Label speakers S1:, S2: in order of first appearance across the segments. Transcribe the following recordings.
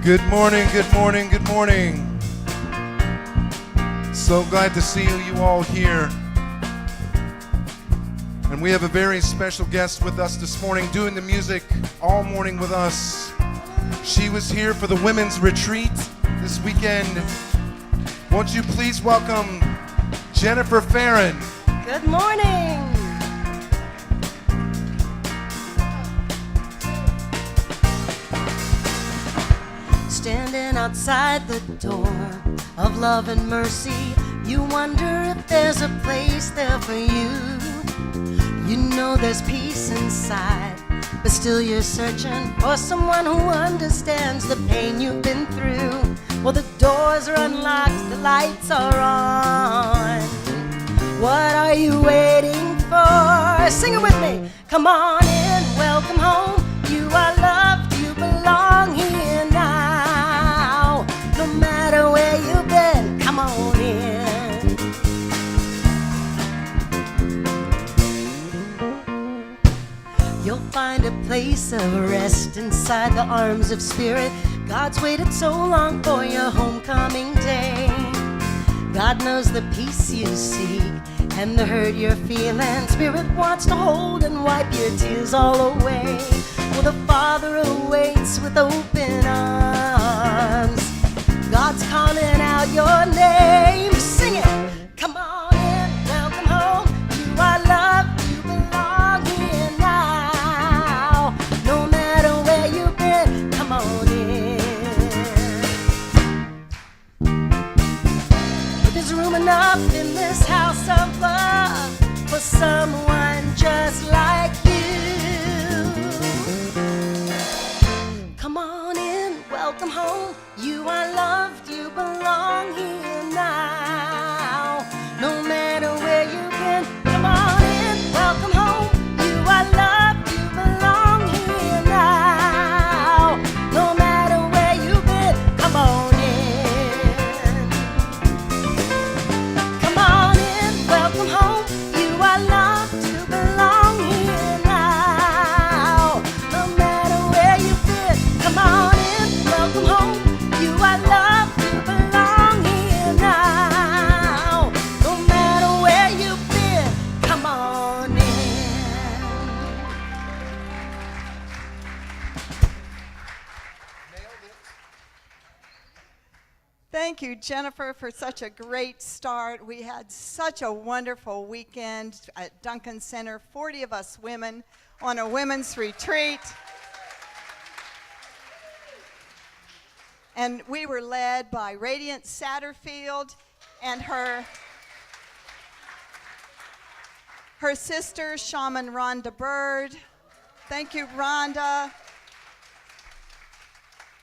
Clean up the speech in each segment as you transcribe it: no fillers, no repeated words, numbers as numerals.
S1: Good morning, good morning, good morning. So glad to see you all here. And we have a very special guest with us this morning, doing the music all morning with us. She was here for the women's retreat this weekend. Won't you please welcome Jennifer Farron.
S2: Good morning. Standing outside the door of love and mercy, you wonder if there's a place there for you. You know there's peace inside, but still you're searching for someone who understands the pain you've been through. Well, the doors are unlocked, the lights are on. What are you waiting for? Sing it with me. Come on in, welcome home. You are loved, you belong here now. No matter where you've been, come on in. You'll find a place of rest inside the arms of spirit. God's waited so long for your homecoming day. God knows the peace you seek and the hurt you're feeling. Spirit wants to hold and wipe your tears all away. Well, the Father awaits with open arms. God's calling out your name. Sing it. Come on in, welcome home. You are loved, you belong here now. No matter where you've been, come on in. There's room enough in this house of love for someone just like you. Come on in, welcome home. You are loved, you belong here now. No matter where you've been, come on in, welcome home. You are loved, you belong here now. No matter where you've been, come on in. Come on in, welcome home. You are loved, you belong here now. No matter where you've been, come on in, welcome home. You are loved, you belong here now. No matter where you've been, come on in.
S3: Thank you, Jennifer, for such a great start. We had such a wonderful weekend at Duncan Center, 40 of us women on a women's retreat. And we were led by Radiant Satterfield and her sister, Shaman Rhonda Bird. Thank you, Rhonda.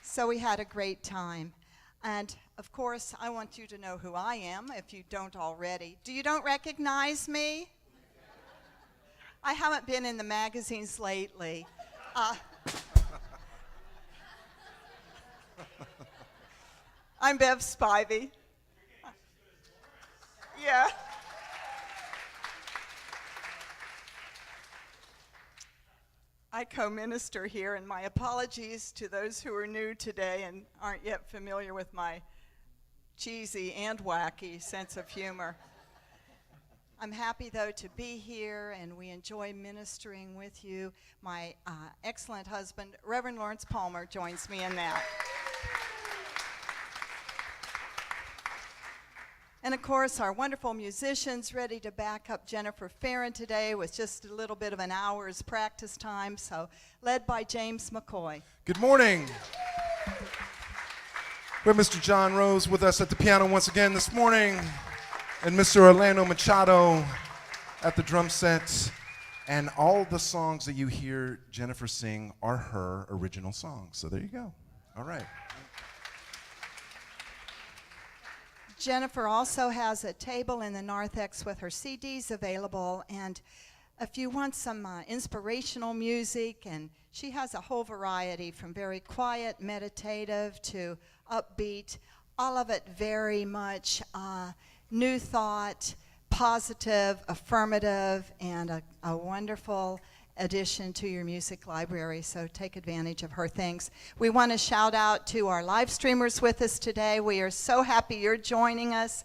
S3: So we had a great time. And of course, I want you to know who I am if you don't already. You don't recognize me? I haven't been in the magazines lately. I'm Bev Spivey. Yeah. I co-minister here, and my apologies to those who are new today and aren't yet familiar with my cheesy and wacky sense of humor. I'm happy, though, to be here, and we enjoy ministering with you. My excellent husband, Reverend Lawrence Palmer, joins me in that. And of course, our wonderful musicians ready to back up Jennifer Farron today with just a little bit of an hour's practice time, so led by James McCoy.
S1: Good morning. We have Mr. John Rose with us at the piano once again this morning, and Mr. Orlando Machado at the drum set. And all the songs that you hear Jennifer sing are her original songs. So there you go. All right.
S3: Jennifer also has a table in the narthex with her CDs available, and if you want some inspirational music, and she has a whole variety from very quiet, meditative to upbeat, all of it very much new thought, positive, affirmative, and a wonderful addition to your music library, so take advantage of her things. We want to shout out to our live streamers with us today. We are so happy you're joining us.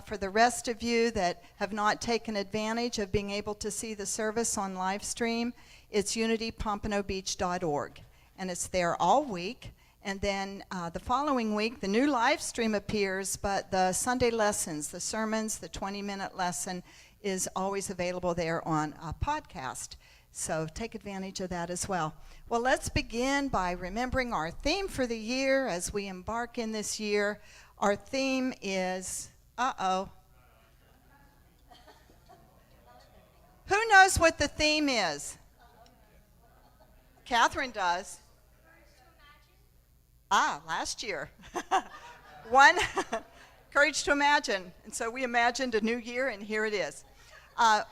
S3: For the rest of you that have not taken advantage of being able to see the service on live stream, it's unitypompanobeach.org, and it's there all week. And then the following week, the new live stream appears, but the Sunday lessons, the sermons, the 20-minute lesson is always available there on a podcast. So take advantage of that as well. Well, let's begin by remembering our theme for the year as we embark in this year. Our theme is, who knows what the theme is? Catherine does. Last year. One, courage to imagine. And so we imagined a new year, and here it is.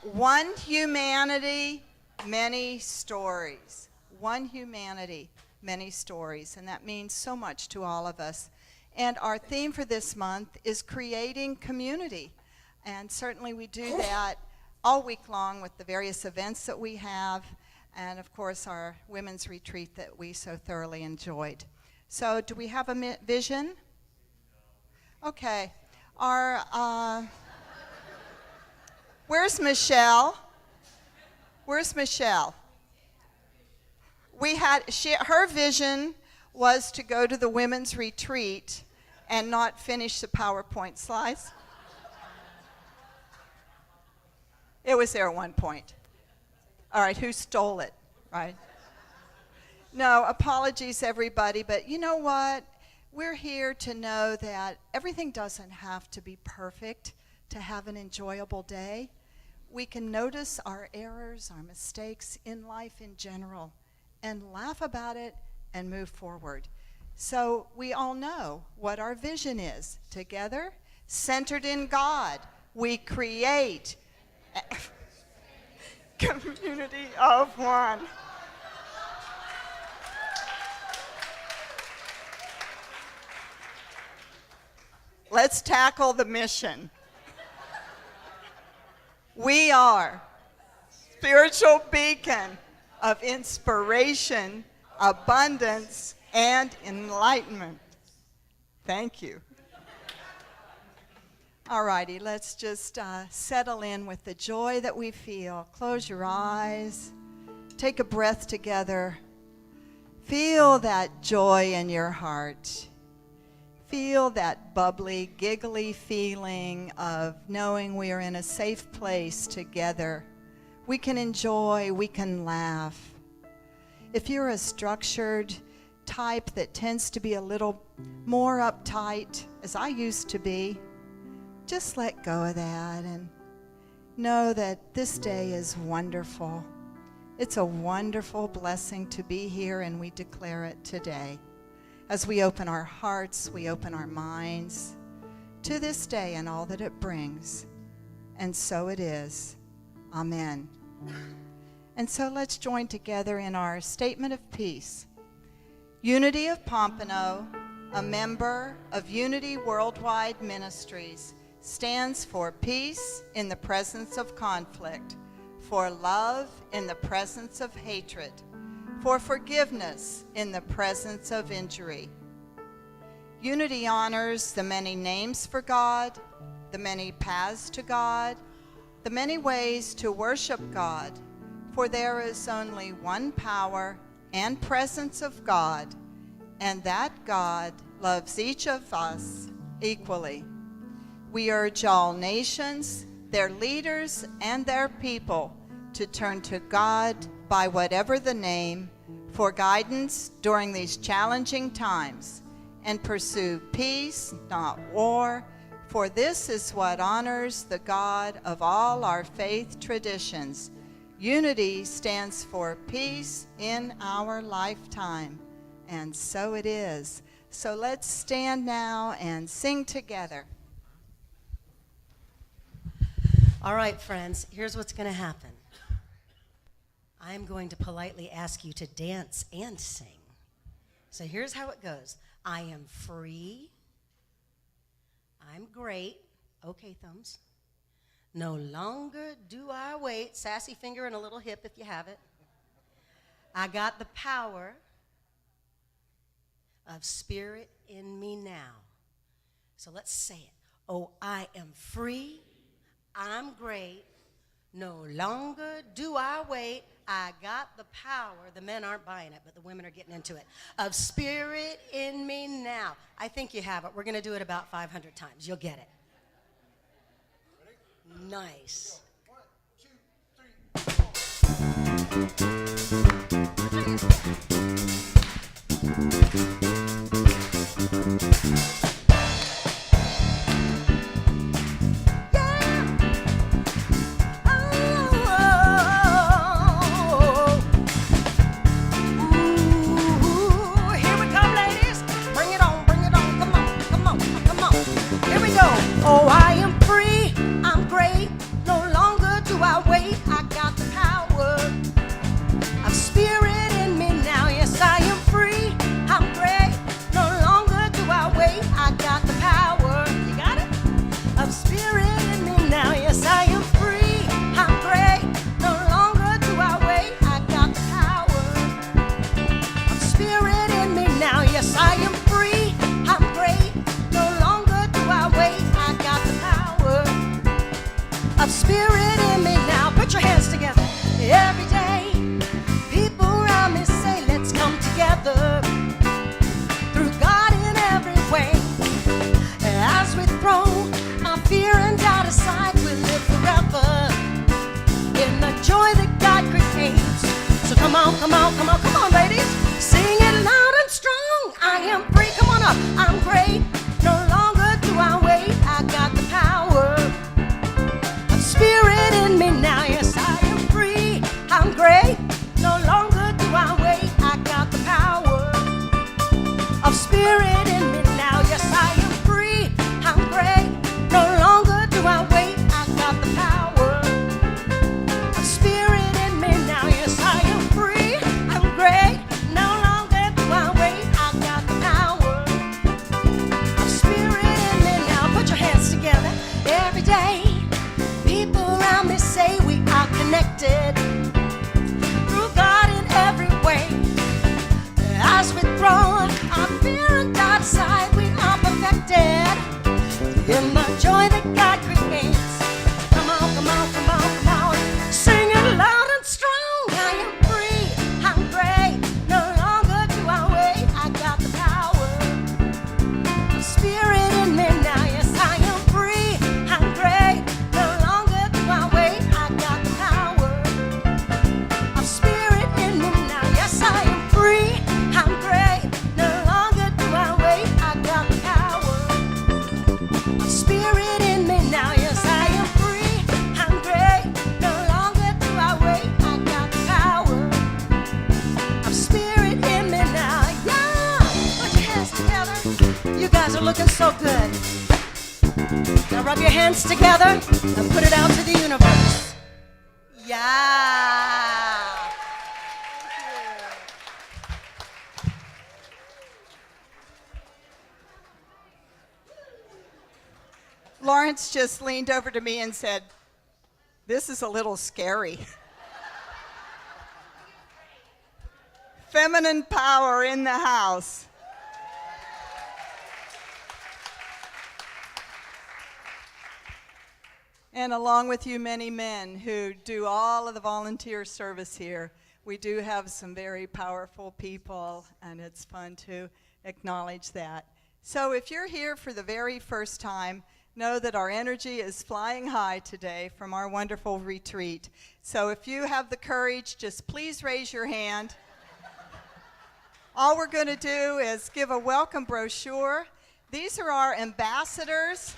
S3: One humanity, many stories. One humanity, many stories. And that means so much to all of us. And our theme for this month is creating community. And certainly we do that all week long with the various events that we have, and of course our women's retreat that we so thoroughly enjoyed. So do we have a vision? Okay. Where's Michelle? Where's Michelle? Her vision was to go to the women's retreat and not finish the PowerPoint slides. It was there at one point. All right, who stole it, right? No, apologies, everybody, but you know what? We're here to know that everything doesn't have to be perfect to have an enjoyable day. We can notice our errors, our mistakes in life in general, and laugh about it and move forward. So we all know what our vision is. Together, centered in God, we create a community of one. Let's tackle the mission. We are spiritual beacon of inspiration, abundance, and enlightenment. Thank you. All righty, let's just settle in with the joy that we feel. Close your eyes. Take a breath together. Feel that joy in your heart. Feel that bubbly, giggly feeling of knowing we are in a safe place together. We can enjoy, we can laugh. If you're a structured type that tends to be a little more uptight, as I used to be, just let go of that and know that this day is wonderful. It's a wonderful blessing to be here, and we declare it today. As we open our hearts, we open our minds to this day and all that it brings. And so it is. Amen. And so let's join together in our statement of peace. Unity of Pompano, a member of Unity Worldwide Ministries, stands for peace in the presence of conflict, for love in the presence of hatred, for forgiveness in the presence of injury. Unity honors the many names for God, the many paths to God, the many ways to worship God, for there is only one power and presence of God, and that God loves each of us equally. We urge all nations, their leaders, and their people to turn to God by whatever the name for guidance during these challenging times and pursue peace, not war, for this is what honors the God of all our faith traditions. Unity stands for peace in our lifetime, and so it is. So let's stand now and sing together.
S2: All right, friends, here's what's going to happen. I'm going to politely ask you to dance and sing. So here's how it goes. I am free. I'm great. Okay, thumbs. No longer do I wait. Sassy finger and a little hip if you have it. I got the power of spirit in me now. So let's say it. Oh, I am free. I'm great. No longer do I wait. I got the power. The men aren't buying it, but the women are getting into it. Of spirit in me now. I think you have it. We're going to do it about 500 times. You'll get it. Ready? Nice.
S1: 1, 2, 3, 4.
S2: Oh, I am free, I'm great, no longer do I wait, I got the power of spirit in me now, yes, I am free, I'm great, no longer do I wait, I got the power, you got it? Of spirit in me now, yes, I am free, I'm great, no longer do I wait, I got the power of spirit in me now, yes, I am free, I'm great, no longer do I wait, of spirit in me now. Put your hands together. Every day, people around me say, let's come together. Through God in every way. As we throw our fear and doubt aside, we live forever in the joy that God creates. So come on, come on, come on, come on, ladies. Sing it loud and strong. I am free. Come on up. I'm great. No longer do I wait. I got the power. Spirit in me now, yes, I am free, I'm great, no longer do I wait, I got the power of spirit in me now, yes, I am free, I'm great, no longer do I wait, I got the power of spirit in me now, yes, I am free, I'm great, no longer do I wait, I got the power of spirit in me now. Put your hands together. Every day people around me say we are connected through God in every way. As we throw our fear and doubt aside, we are perfected in the joy that God creates. Come on, come on, come on, come on. Sing it loud and strong. I am free, I'm great. No longer do I wait. I got the power of spirit in me now. Yes, I am free, I'm great. No longer do I wait. I got the power of spirit in me now. Yes, I am free, I'm great. No longer do I wait. I got the power of spirit in me now. Yes, I am free, I'm great. No longer do I wait. I got the power of spirit in me now. Yeah, put your hands together. You guys are looking so good. Now rub your hands together and put it out to the universe. Yeah.
S3: Lawrence just leaned over to me and said, "This is a little scary." Feminine power in the house. And along with you, many men who do all of the volunteer service here. We do have some very powerful people, and it's fun to acknowledge that. So if you're here for the very first time, know that our energy is flying high today from our wonderful retreat. So if you have the courage, just please raise your hand. All we're going to do is give a welcome brochure. These are our ambassadors.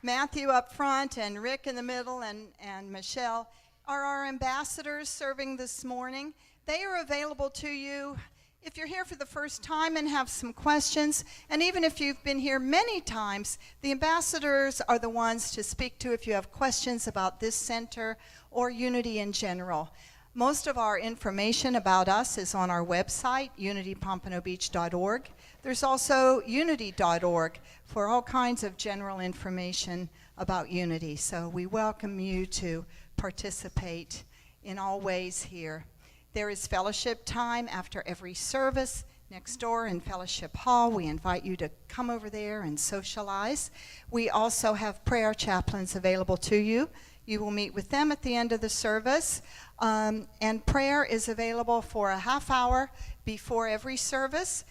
S3: Matthew up front and Rick in the middle and Michelle are our ambassadors serving this morning. They are available to you if you're here for the first time and have some questions, and even if you've been here many times, the ambassadors are the ones to speak to if you have questions about this center or Unity in general. Most of our information about us is on our website, unitypompanobeach.org. There's also unity.org for all kinds of general information about unity. So we welcome you to participate in all ways here. There is fellowship time after every service next door in Fellowship Hall. We invite you to come over there and socialize. We also have prayer chaplains available to you. You will meet with them at the end of the service. And prayer is available for a half hour before every service.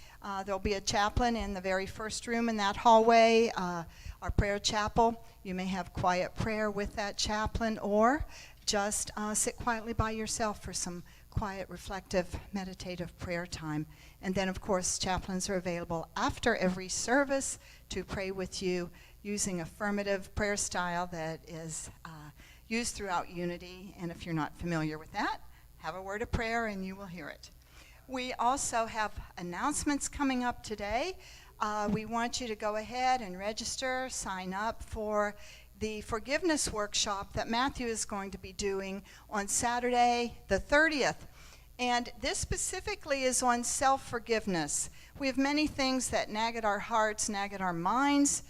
S3: There'll be a chaplain in the very first room in that hallway, our prayer chapel. You may have quiet prayer with that chaplain, or just sit quietly by yourself for some quiet, reflective, meditative prayer time. And then, of course, chaplains are available after every service to pray with you using affirmative prayer style that is used throughout Unity. And if you're not familiar with that, have a word of prayer and you will hear it. We also have announcements coming up today. We want you to go ahead and register, sign up for the forgiveness workshop that Matthew is going to be doing on Saturday the 30th. And this specifically is on self-forgiveness. We have many things that nag at our hearts, nag at our minds,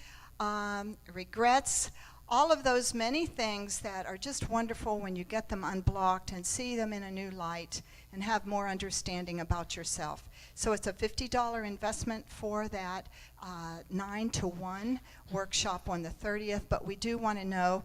S3: regrets, all of those many things that are just wonderful when you get them unblocked and see them in a new light and have more understanding about yourself. So it's a $50 investment for that 9 to 1 workshop on the 30th, but we do want to know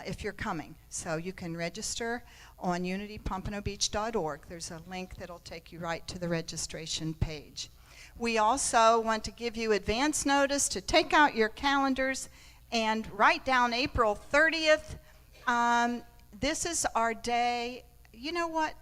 S3: if you're coming. So you can register on unitypompanobeach.org. There's a link that'll take you right to the registration page. We also want to give you advance notice to take out your calendars and write down April 30th. This is our day. You know what?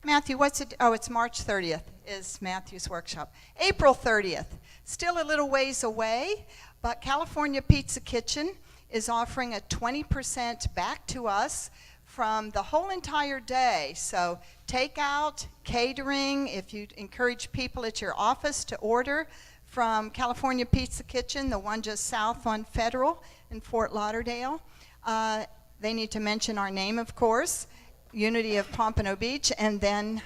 S3: Matthew, what's it? Oh, it's March 30th is Matthew's workshop. April 30th, still a little ways away, but California Pizza Kitchen is offering a 20% back to us from the whole entire day. So takeout, catering, if you encourage people at your office to order from California Pizza Kitchen, the one just south on Federal in Fort Lauderdale. They need to mention our name, of course, Unity of Pompano Beach, and then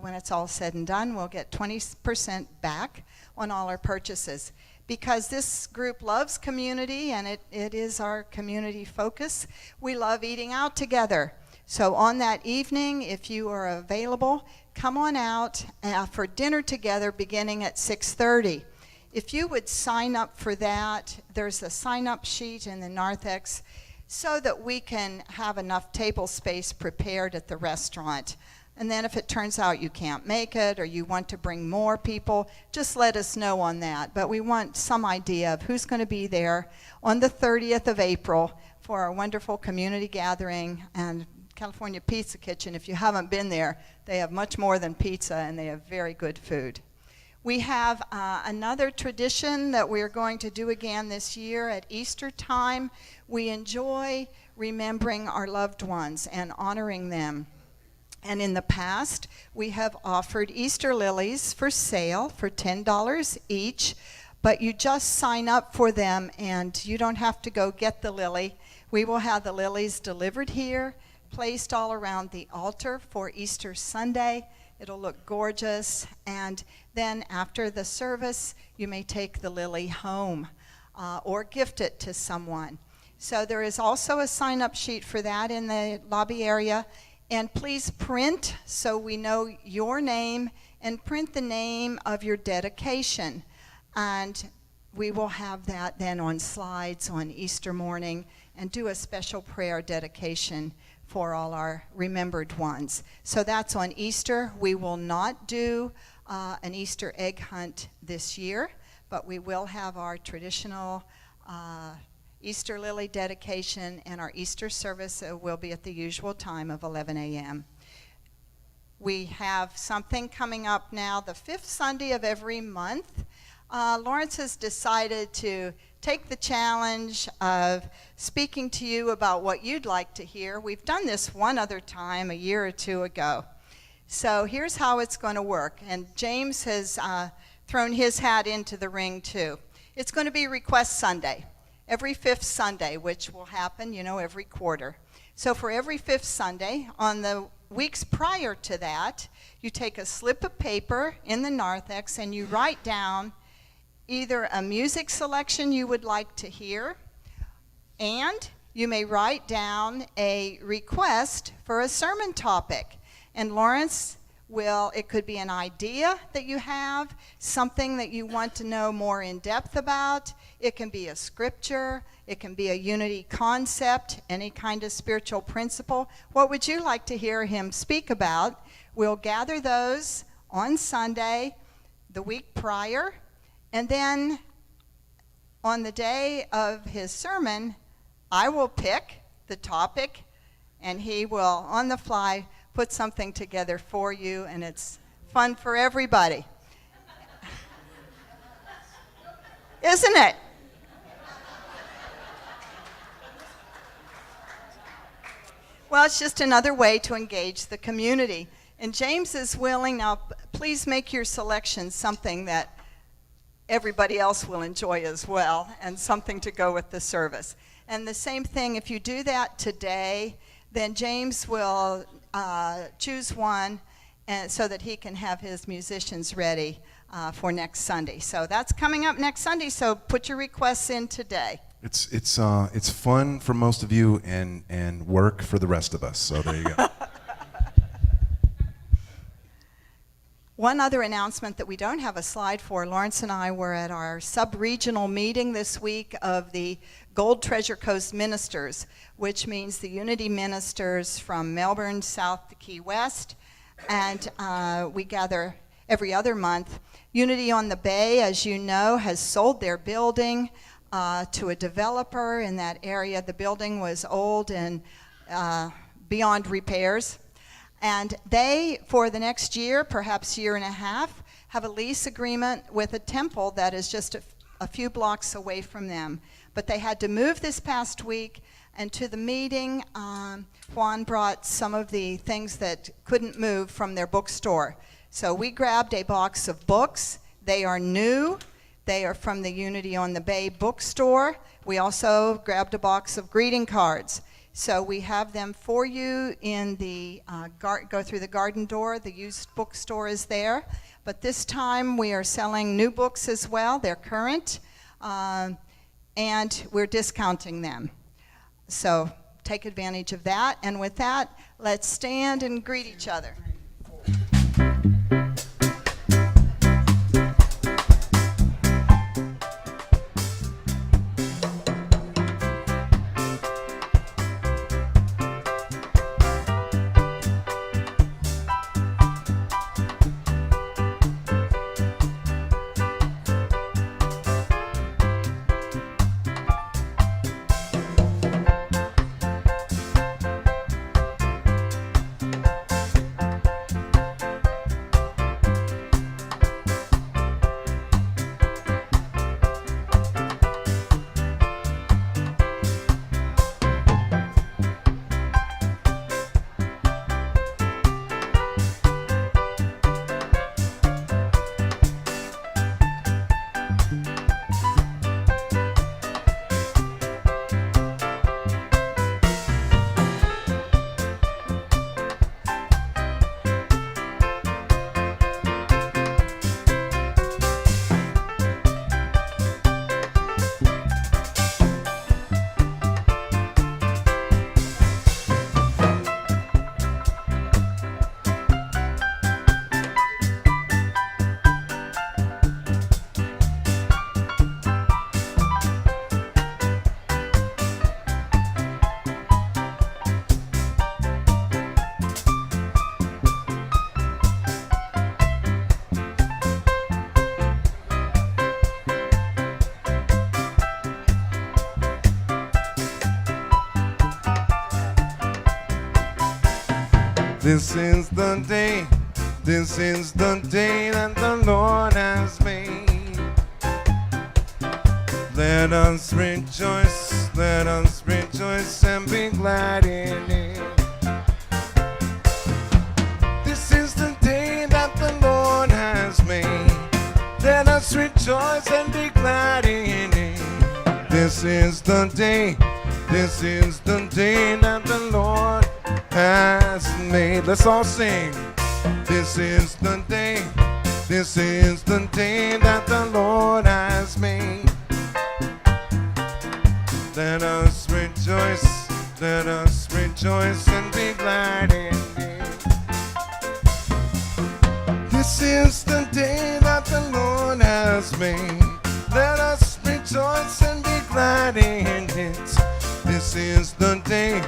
S3: when it's all said and done, we'll get 20% back on all our purchases. Because this group loves community, and it is our community focus, we love eating out together. So on that evening, if you are available, come on out for dinner together beginning at 6:30. If you would sign up for that, there's a sign-up sheet in the narthex so that we can have enough table space prepared at the restaurant. And then if it turns out you can't make it or you want to bring more people, just let us know on that. But we want some idea of who's going to be there on the 30th of April for our wonderful community gathering. And California Pizza Kitchen, if you haven't been there, they have much more than pizza, and they have very good food. We have another tradition that we're going to do again this year at Easter time. We enjoy remembering our loved ones and honoring them. And in the past, we have offered Easter lilies for sale for $10 each, but you just sign up for them and you don't have to go get the lily. We will have the lilies delivered here, placed all around the altar for Easter Sunday. It'll look gorgeous, and then after the service, you may take the lily home or gift it to someone. So there is also a sign-up sheet for that in the lobby area. And please print so we know your name, and print the name of your dedication. And we will have that then on slides on Easter morning and do a special prayer dedication for all our remembered ones. So that's on Easter. We will not do an Easter egg hunt this year, but we will have our traditional Easter lily dedication, and our Easter service will be at the usual time of 11 a.m. We have something coming up now the 5th Sunday of every month. Lawrence has decided to take the challenge of speaking to you about what you'd like to hear. We've done this one other time a year or two ago. So here's how it's going to work. And James has thrown his hat into the ring too. It's going to be Request Sunday, every 5th Sunday, which will happen, every quarter. So for every 5th Sunday, on the weeks prior to that, you take a slip of paper in the narthex and you write down either a music selection you would like to hear, And you may write down a request for a sermon topic. And Lawrence it could be an idea that you have, something that you want to know more in depth about. It can be a scripture. It can be a unity concept, any kind of spiritual principle. What would you like to hear him speak about? We'll gather those on Sunday, the week prior, and then on the day of his sermon, I will pick the topic, and he will, on the fly, put something together for you, and it's fun for everybody. Isn't it? Well, it's just another way to engage the community. And James is willing. Now, please make your selection something that everybody else will enjoy as well, and something to go with the service. And the same thing, if you do that today, then James will choose one so that he can have his musicians ready for next Sunday. So that's coming up next Sunday, so put your requests in today.
S1: It's fun for most of you and work for the rest of us, so there you go.
S3: One other announcement that we don't have a slide for, Lawrence and I were at our sub-regional meeting this week of the Gold Treasure Coast Ministers, which means the Unity ministers from Melbourne south to Key West, and we gather every other month. Unity on the Bay, as you know, has sold their building to a developer in that area. The building was old and beyond repairs. And they, for the next year, perhaps year and a half, have a lease agreement with a temple that is just a few blocks away from them. But they had to move this past week, and to the meeting, Juan brought some of the things that couldn't move from their bookstore. So we grabbed a box of books. They are new. They are from the Unity on the Bay bookstore. We also grabbed a box of greeting cards. So we have them for you in the, go through the garden door. The used bookstore is there. But this time we are selling new books as well. They're current. And we're discounting them. So take advantage of that. And with that, let's stand and greet each other.
S1: This is the day that the Lord has made. Let us rejoice and be glad in it. This is the day that the Lord has made. Let us rejoice and be glad in it. This is the day that the Lord has made. Let's all sing. This is the day that the Lord has made. Let us the day that the Lord has made. Let us rejoice and be glad in it. This is the day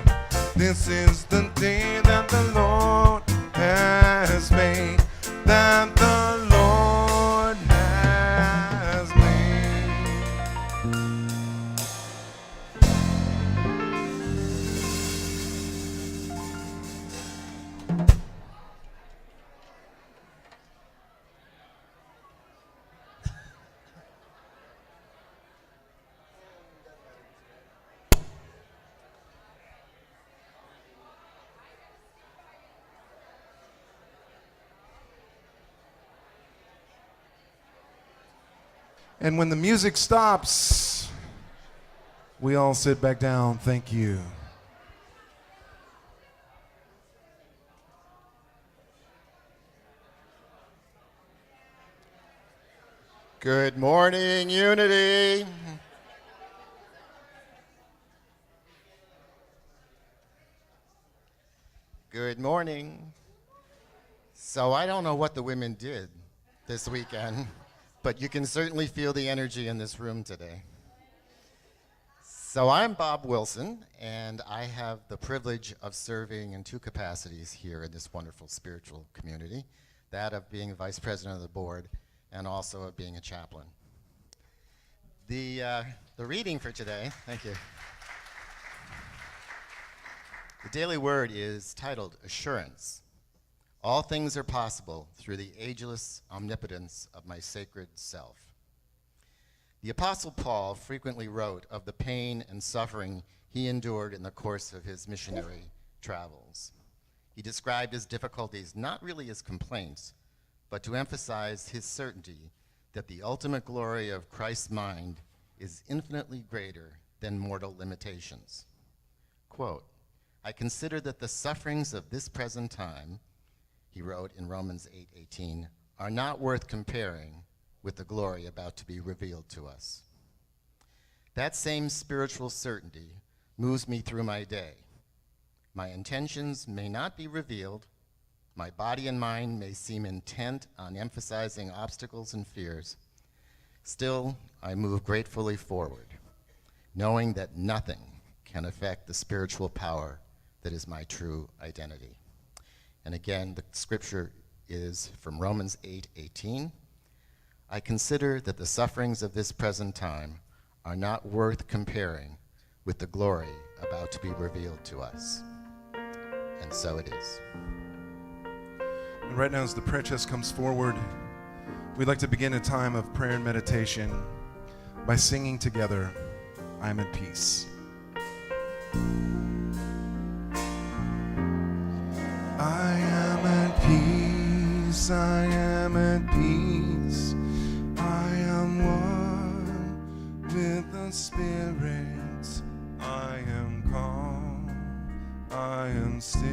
S1: that the Lord has made. That the Lord has made. And when the music stops, we all sit back down. Thank you.
S4: Good morning, Unity. Good morning. So I don't know what the women did this weekend, but you can certainly feel the energy in this room today. So I'm Bob Wilson, and I have the privilege of serving in two capacities here in this wonderful spiritual community, that of being vice president of the board and also of being a chaplain. The reading for today, thank you. The daily word is titled Assurance. All things are possible through the ageless omnipotence of my sacred self. The Apostle Paul frequently wrote of the pain and suffering he endured in the course of his missionary travels. He described his difficulties not really as complaints, but to emphasize his certainty that the ultimate glory of Christ's mind is infinitely greater than mortal limitations. Quote, I consider that the sufferings of this present time, he wrote in Romans 8:18, are not worth comparing with the glory about to be revealed to us. That same spiritual certainty moves me through my day. My intentions may not be revealed. My body and mind may seem intent on emphasizing obstacles and fears. Still, I move gratefully forward, knowing that nothing can affect the spiritual power that is my true identity. And again, the scripture is from Romans 8:18. I consider that the sufferings of this present time are not worth comparing with the glory about to be revealed to us. And so it is.
S1: And right now, as the prayer chest comes forward, we'd like to begin a time of prayer and meditation by singing together, I am at peace. I am at peace, I am at peace, I am one with the Spirit, I am calm, I am still,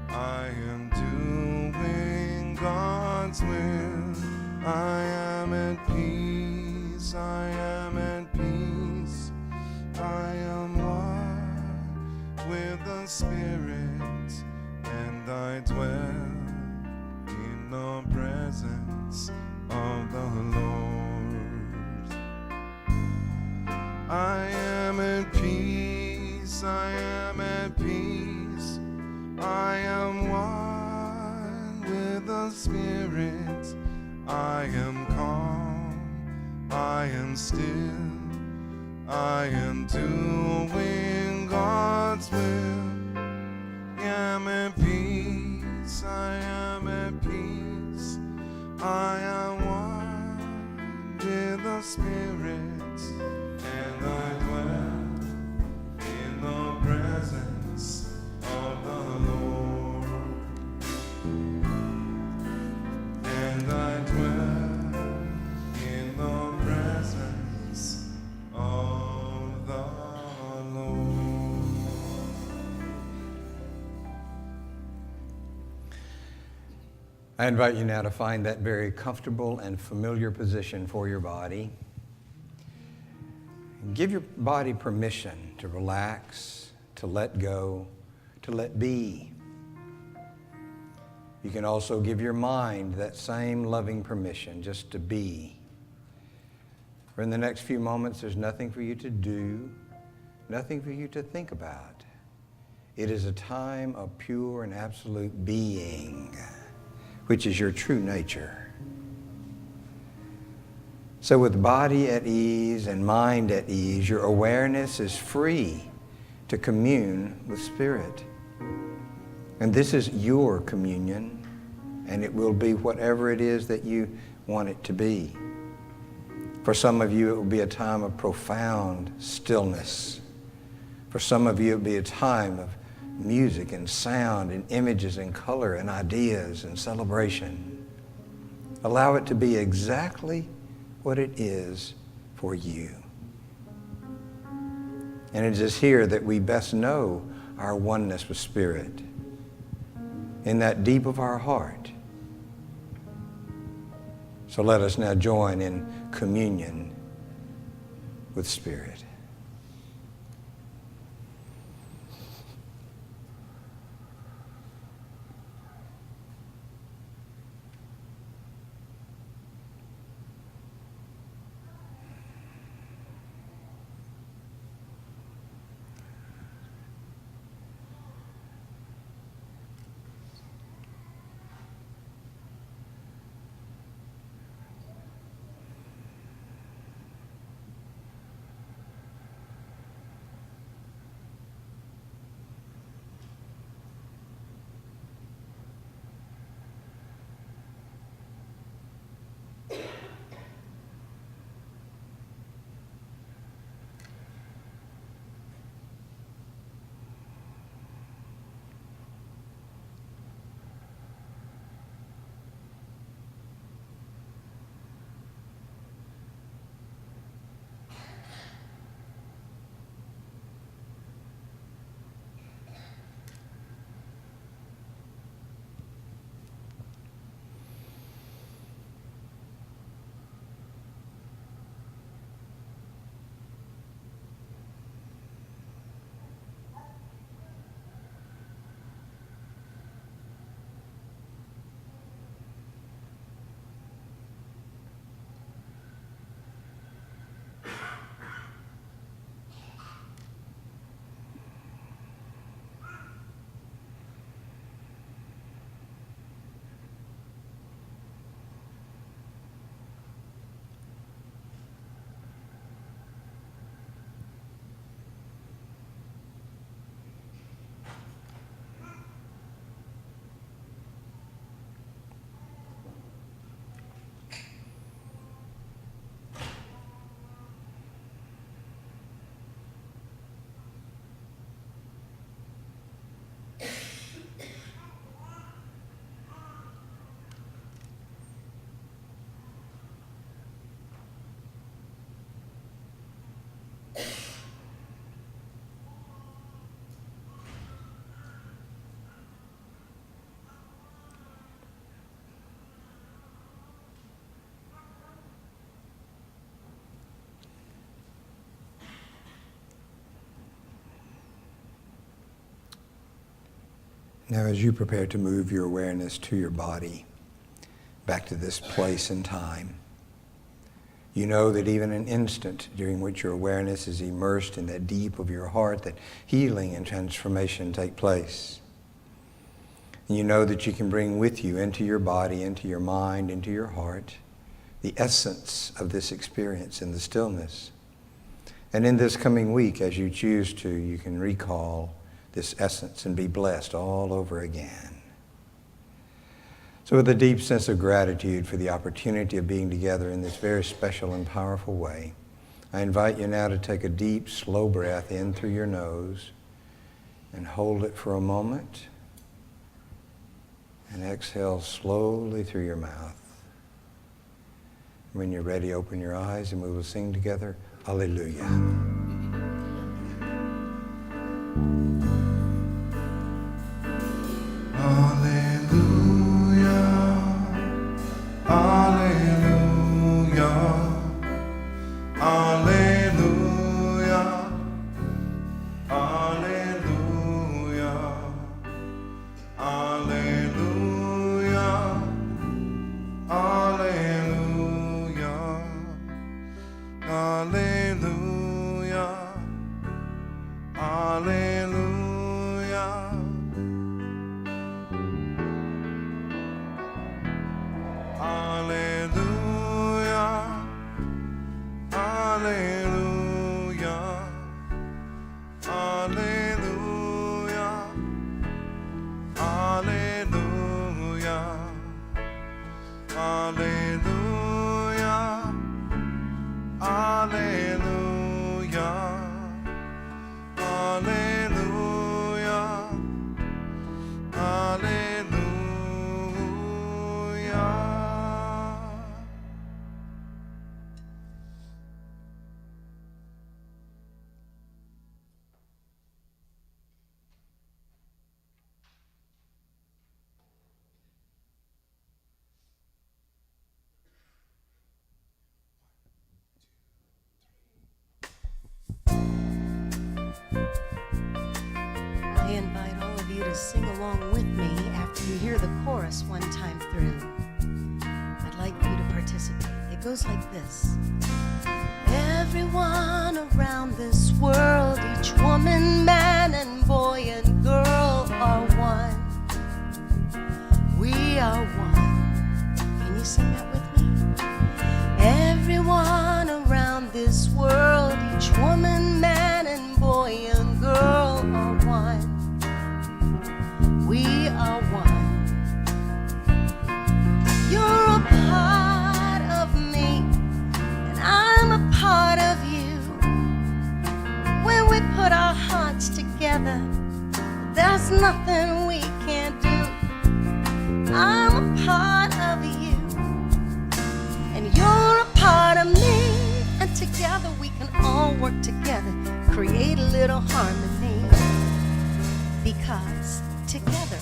S1: I am doing God's will, I am at peace, I am at peace, I am one with the Spirit, and I dwell in the presence of the Lord. I am at peace, I am at peace, I am one with the Spirit, I am calm, I am still, I am doing God's will. I am at peace, I am at peace, I am one with the Spirit, and I dwell in the presence of the Lord, and I dwell in the presence of the Lord.
S5: I invite you now to find that very comfortable and familiar position for your body. Give your body permission to relax, to let go, to let be. You can also give your mind that same loving permission just to be. For in the next few moments, there's nothing for you to do, nothing for you to think about. It is a time of pure and absolute being, which is your true nature. So with body at ease and mind at ease, your awareness is free to commune with Spirit. And this is your communion, and it will be whatever it is that you want it to be. For some of you, it will be a time of profound stillness. For some of you, it will be a time of music and sound and images and color and ideas and celebration. Allow it to be exactly what it is for you. And it is here that we best know our oneness with Spirit, in that deep of our heart. So let us now join in communion with Spirit. Now, as you prepare to move your awareness to your body, back to this place and time, you know that even an instant during which your awareness is immersed in that deep of your heart, that healing and transformation take place. And you know that you can bring with you into your body, into your mind, into your heart, the essence of this experience in the stillness. And in this coming week, as you choose to, you can recall this essence and be blessed all over again. So with a deep sense of gratitude for the opportunity of being together in this very special and powerful way, I invite you now to take a deep, slow breath in through your nose and hold it for a moment, and exhale slowly through your mouth. When you're ready, open your eyes and we will sing together, Alleluia.
S1: Alleluia, Alleluia. Alleluia. Alleluia. Alleluia.
S2: I invite all of you to sing along with me after you hear the chorus one time through. I'd like you to participate. It goes like this. Everyone around this world, each woman, man, and boy and girl are one. We are one. Can you sing that with me? Everyone around this world, each woman, man, and boy and girl are one. We are one. You're a part of me, and I'm a part of you. When we put our hearts together, there's nothing we can't do. I'm a part of you, and you're a part of me, and together we can all work together, create a little harmony. Because together,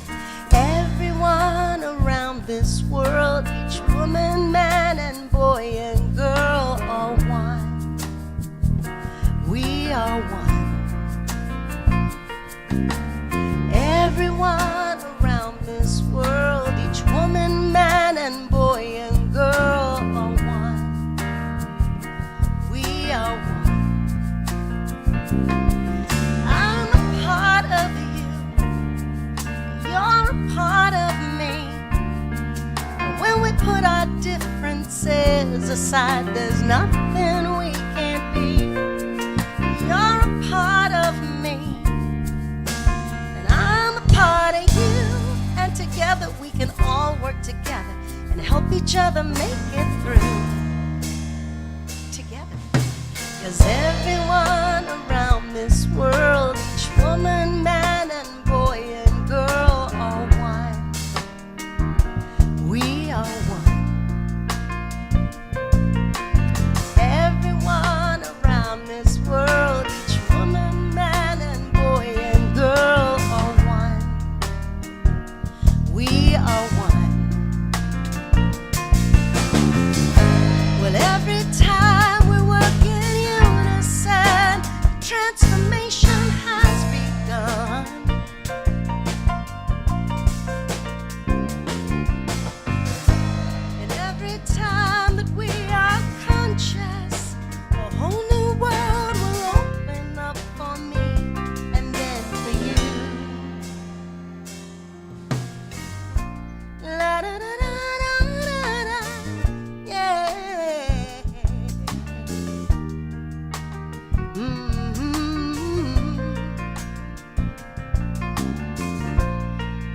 S2: everyone around this world, each woman, man, and boy and girl are one. We are one. Everyone around this world, each woman, man, and boy and girl are one. We are one. I'm a part of you. You're a part of me. When we put our differences aside, there's nothing we can't be. You're a part of me, and I'm a part of you. And together we can all work together and help each other make it through. Together. 'Cause everyone around this world, each woman, man, and boy and girl are one. We are one. Everyone around this world, each woman, man, and boy and girl are one. We are one. Well, every time we work in unison, transformation has begun. And every time that we are conscious, a whole new world will open up for me and then for you. La da da da da da da, yeah.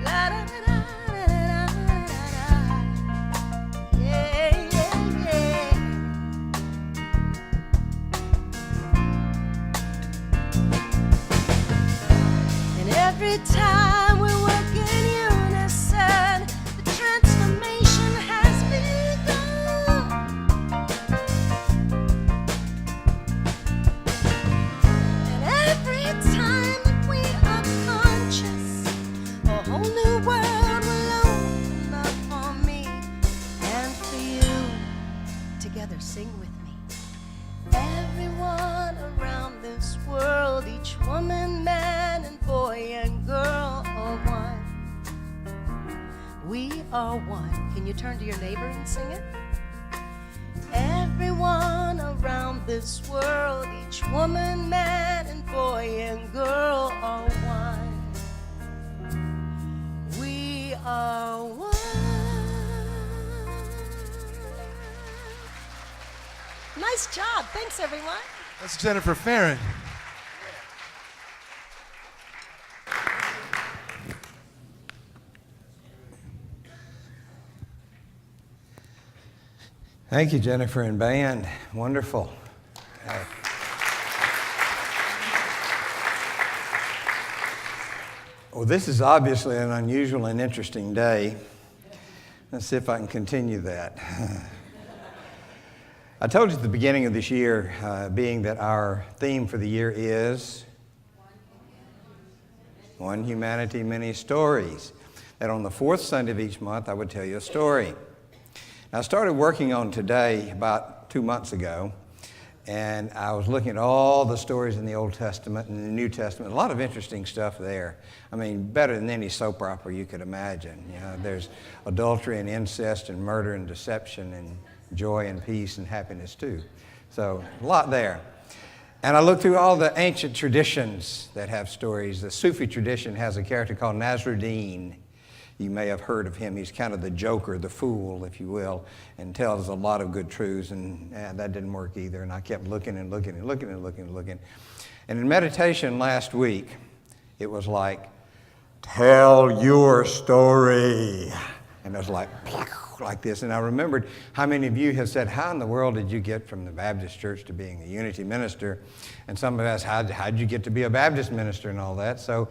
S2: La da da da da da da, yeah, yeah, yeah. And every time we work in unison, the transformation has begun. And every time that we are conscious, a whole new world will open up for me and for you. Together, sing with me. Everyone around this world, each woman, man, and boy and girl are one. We are one. Can you turn to your neighbor and sing it? Everyone around this world, each woman, man, and boy and girl are one. We are one. Nice job. Thanks, everyone.
S1: That's Jennifer Farron.
S5: Thank you, Jennifer and band. Wonderful. Well, this is obviously an unusual and interesting day. Let's see if I can continue that. I told you at the beginning of this year, being that our theme for the year is One Humanity, Many Stories. That on the fourth Sunday of each month, I would tell you a story. I started working on today about 2 months ago, and I was looking at all the stories in the Old Testament and the New Testament. A lot of interesting stuff there. I mean, better than any soap opera you could imagine. You know, there's adultery and incest and murder and deception and joy and peace and happiness too. So a lot there. And I looked through all the ancient traditions that have stories. The Sufi tradition has a character called Nasruddin. You may have heard of him. He's kind of the joker, the fool, if you will, and tells a lot of good truths, and that didn't work either. And I kept looking and looking and looking and looking and looking. And in meditation last week, it was like, tell your story. And it was like this. And I remembered how many of you have said, how in the world did you get from the Baptist church to being a unity minister? And some of us, how did you get to be a Baptist minister and all that? So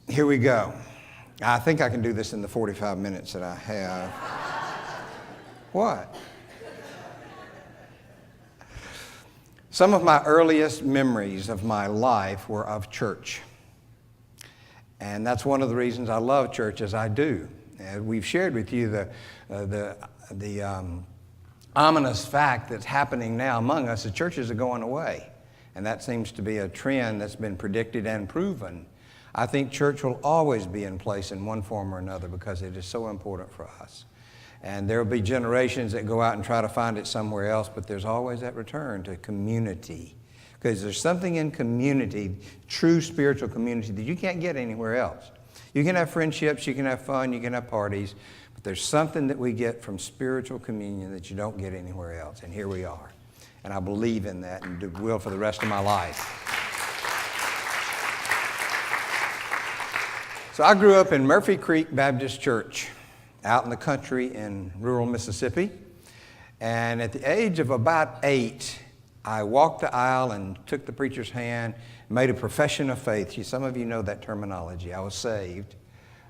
S5: here we go. I think I can do this in the 45 minutes that I have. What? Some of my earliest memories of my life were of church. And that's one of the reasons I love church as I do. We've shared with you the ominous fact that's happening now among us. The churches are going away. And that seems to be a trend that's been predicted and proven. I think church will always be in place in one form or another because it is so important for us. And there will be generations that go out and try to find it somewhere else, but there's always that return to community. Because there's something in community, true spiritual community, that you can't get anywhere else. You can have friendships, you can have fun, you can have parties, but there's something that we get from spiritual communion that you don't get anywhere else. And here we are. And I believe in that and will for the rest of my life. So I grew up in Murphy Creek Baptist Church out in the country in rural Mississippi. And at the age of about 8, I walked the aisle and took the preacher's hand, made a profession of faith. Some of you know that terminology. I was saved.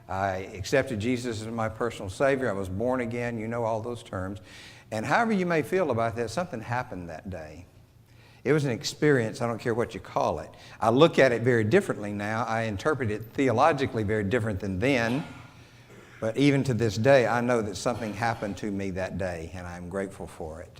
S5: I accepted Jesus as my personal Savior. I was born again. You know all those terms. And however you may feel about that, something happened that day. It was an experience. I don't care what you call it. I look at it very differently now. I interpret it theologically very different than then. But even to this day, I know that something happened to me that day, and I'm grateful for it.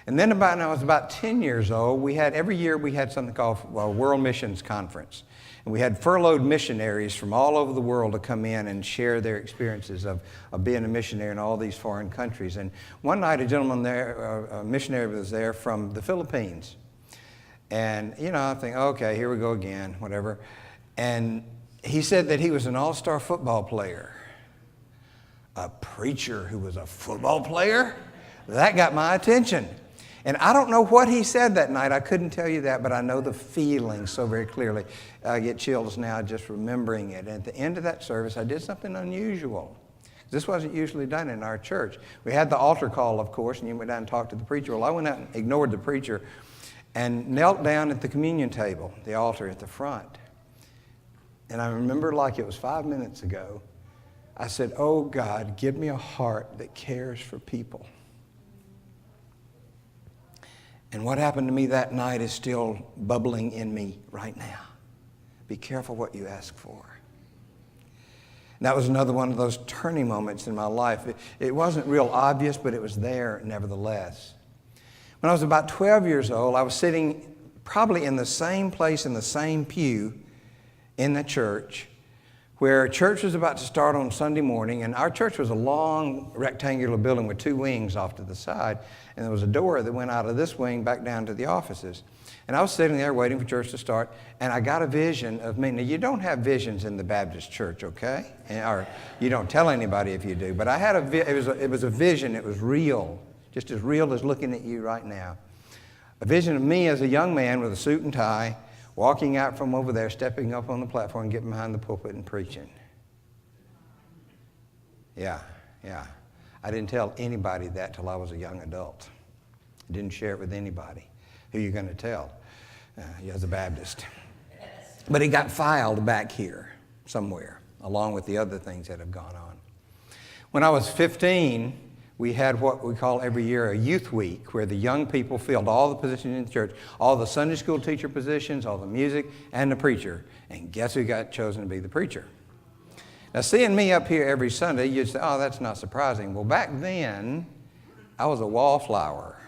S5: And then when I was about 10 years old, every year we had something called a World Missions Conference. And we had furloughed missionaries from all over the world to come in and share their experiences of being a missionary in all these foreign countries. And one night a gentleman there, a missionary was there from the Philippines. And, you know, I think, okay, here we go again, whatever. And he said that he was an all-star football player. A preacher who was a football player? That got my attention. And I don't know what he said that night. I couldn't tell you that, but I know the feeling so very clearly. I get chills now just remembering it. And at the end of that service, I did something unusual. This wasn't usually done in our church. We had the altar call, of course, and you went down and talked to the preacher. Well, I went out and ignored the preacher and knelt down at the communion table, the altar at the front. And I remember like it was 5 minutes ago, I said, oh God, give me a heart that cares for people. And what happened to me that night is still bubbling in me right now. Be careful what you ask for. And that was another one of those turning moments in my life. It wasn't real obvious, but it was there nevertheless. When I was about 12 years old, I was sitting probably in the same place, in the same pew in the church, where church was about to start on Sunday morning, and our church was a long rectangular building with 2 wings off to the side, and there was a door that went out of this wing back down to the offices. And I was sitting there waiting for church to start, and I got a vision of me. Now, you don't have visions in the Baptist church, okay? Or you don't tell anybody if you do, but I had it was a vision. It was real, just as real as looking at you right now. A vision of me as a young man with a suit and tie, walking out from over there, stepping up on the platform, getting behind the pulpit and preaching. Yeah. I didn't tell anybody that till I was a young adult. I didn't share it with anybody. Who are you going to tell? You as a Baptist. But it got filed back here somewhere, along with the other things that have gone on. When I was 15, we had what we call every year a youth week, where the young people filled all the positions in the church, all the Sunday school teacher positions, all the music, and the preacher. And guess who got chosen to be the preacher? Now, seeing me up here every Sunday, you'd say, oh, that's not surprising. Well, back then, I was a wallflower.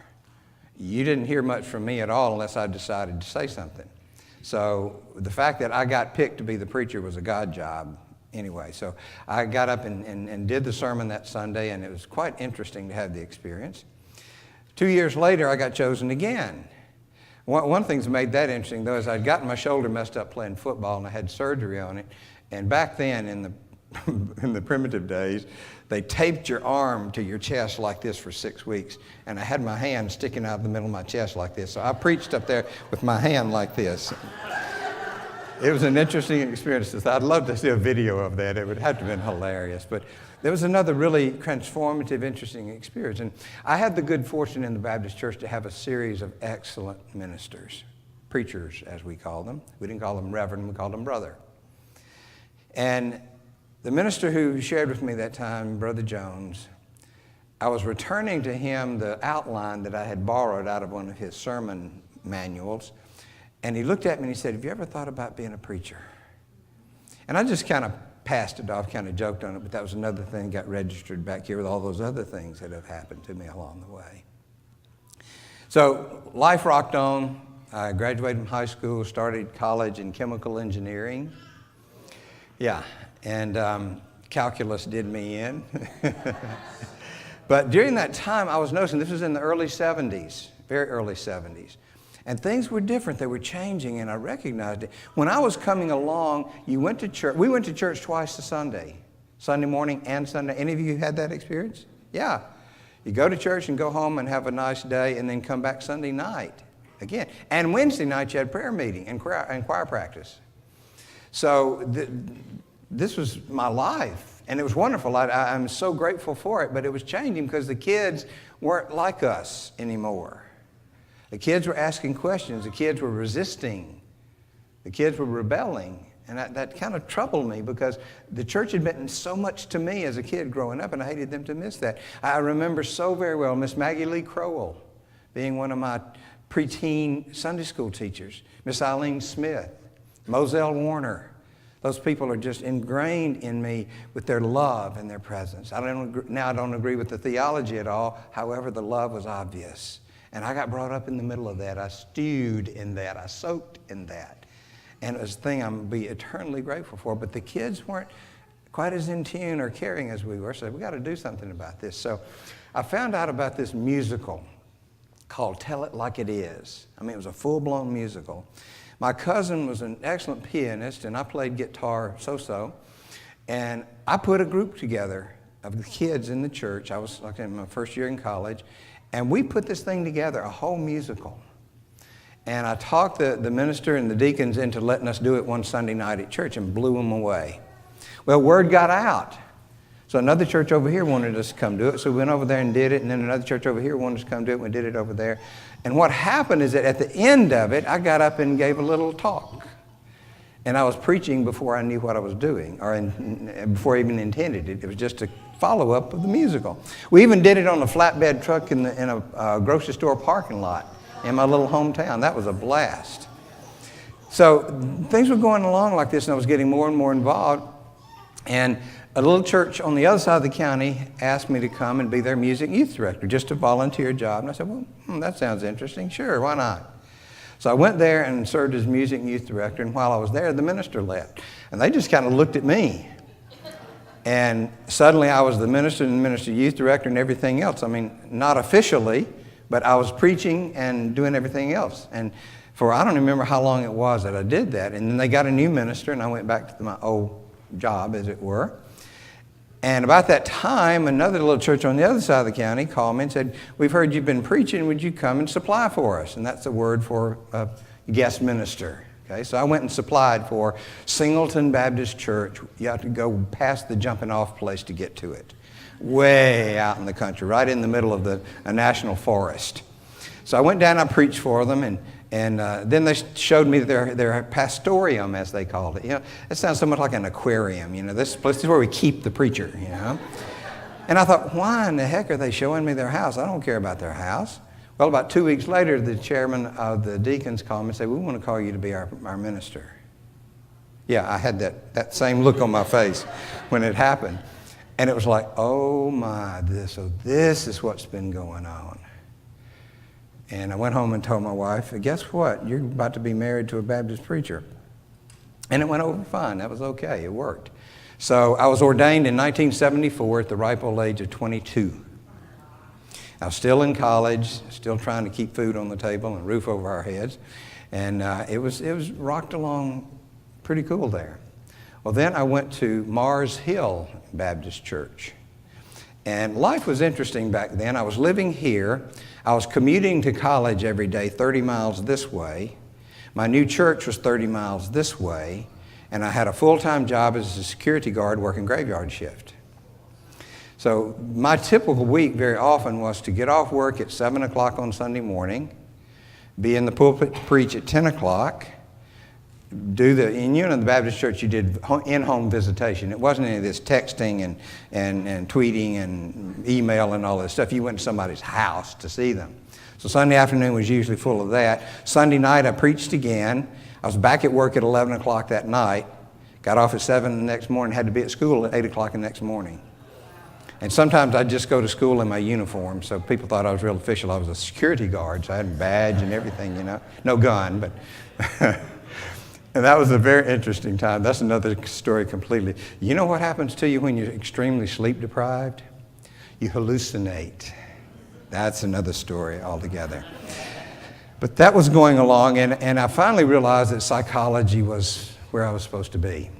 S5: You didn't hear much from me at all unless I decided to say something. So the fact that I got picked to be the preacher was a God job anyway. So I got up and did the sermon that Sunday, and it was quite interesting to have the experience. 2 years later, I got chosen again. One thing that made that interesting, though, is I'd gotten my shoulder messed up playing football, and I had surgery on it. And back then, in the primitive days, they taped your arm to your chest like this for 6 weeks, and I had my hand sticking out the middle of my chest like this. So I preached up there with my hand like this. It was an interesting experience. I'd love to see a video of that. It would have to have been hilarious. But there was another really transformative, interesting experience. And I had the good fortune in the Baptist church to have a series of excellent ministers, preachers, as we call them. We didn't call them reverend, we called them brother. And the minister who shared with me that time, Brother Jones, I was returning to him the outline that I had borrowed out of one of his sermon manuals. And he looked at me and he said, have you ever thought about being a preacher? And I just kind of passed it off, kind of joked on it, but that was another thing that got registered back here with all those other things that have happened to me along the way. So life rocked on. I graduated from high school, started college in chemical engineering. Yeah, and calculus did me in. But during that time, I was noticing, this was in the early 70s, very early 70s. And things were different. They were changing, and I recognized it. When I was coming along, you went to church. We went to church twice a Sunday, Sunday morning and Sunday. Any of you had that experience? Yeah. You go to church and go home and have a nice day, and then come back Sunday night again. And Wednesday night, you had prayer meeting and choir practice. So this was my life, and it was wonderful. I'm so grateful for it, but it was changing because the kids weren't like us anymore. The kids were asking questions. The kids were resisting. The kids were rebelling. And that kind of troubled me because the church had meant so much to me as a kid growing up, and I hated them to miss that. I remember so very well Miss Maggie Lee Crowell being one of my preteen Sunday school teachers, Miss Eileen Smith, Moselle Warner. Those people are just ingrained in me with their love and their presence. I don't agree with the theology at all. However, the love was obvious. And I got brought up in the middle of that. I stewed in that. I soaked in that. And it was a thing I'm going to be eternally grateful for. But the kids weren't quite as in tune or caring as we were. So we got to do something about this. So I found out about this musical called Tell It Like It Is. I mean, it was a full-blown musical. My cousin was an excellent pianist, and I played guitar so-so. And I put a group together of the kids in the church. I was like in my first year in college. And we put this thing together, a whole musical. And I talked the minister and the deacons into letting us do it one Sunday night at church and blew them away. Well, word got out. So another church over here wanted us to come do it. So we went over there and did it. And then another church over here wanted us to come do it. And we did it over there. And what happened is that at the end of it, I got up and gave a little talk. And I was preaching before I knew what I was doing, or before I even intended it. It was just a follow-up of the musical. We even did it on a flatbed truck in a grocery store parking lot in my little hometown. That was a blast. So things were going along like this, and I was getting more and more involved. And a little church on the other side of the county asked me to come and be their music youth director, just a volunteer job. And I said, well, that sounds interesting. Sure, why not? So I went there and served as music and youth director, and while I was there, the minister left. And they just kind of looked at me. And suddenly I was the minister and minister youth director and everything else. I mean, not officially, but I was preaching and doing everything else. And I don't remember how long it was that I did that. And then they got a new minister, and I went back to my old job, as it were. And about that time, another little church on the other side of the county called me and said, we've heard you've been preaching, would you come and supply for us? And that's the word for a guest minister. Okay, so I went and supplied for Singleton Baptist Church. You have to go past the jumping off place to get to it. way out in the country, right in the middle of a national forest. So I went down and I preached for them, and then they showed me their pastorium, as they called it. You know, it sounds so much like an aquarium. You know, this is where we keep the preacher, you know. And I thought, why in the heck are they showing me their house? I don't care about their house. Well, about 2 weeks later, the chairman of the deacons called me and said, we want to call you to be our minister. Yeah, I had that same look on my face when it happened. And it was like, oh my, this is what's been going on. And I went home and told my wife, guess what? You're about to be married to a Baptist preacher. And it went over fine. That was okay. It worked. So I was ordained in 1974 at the ripe old age of 22. I was still in college, still trying to keep food on the table and a roof over our heads. And it was rocked along pretty cool there. Well, then I went to Mars Hill Baptist Church. And life was interesting back then. I was living here. I was commuting to college every day, 30 miles this way. My new church was 30 miles this way. And I had a full-time job as a security guard working graveyard shift. So my typical week very often was to get off work at 7 o'clock on Sunday morning, be in the pulpit to preach at 10 o'clock, in the Baptist church, you did in-home visitation. It wasn't any of this texting and tweeting and email and all this stuff. You went to somebody's house to see them. So Sunday afternoon was usually full of that. Sunday night I preached again. I was back at work at 11 o'clock that night, got off at 7 the next morning, had to be at school at 8 o'clock the next morning. And sometimes I'd just go to school in my uniform, so people thought I was real official. I was a security guard, so I had a badge and everything, you know. No gun, but... And that was a very interesting time. That's another story completely. You know what happens to you when you're extremely sleep deprived? You hallucinate. That's another story altogether. But that was going along, and I finally realized that psychology was where I was supposed to be.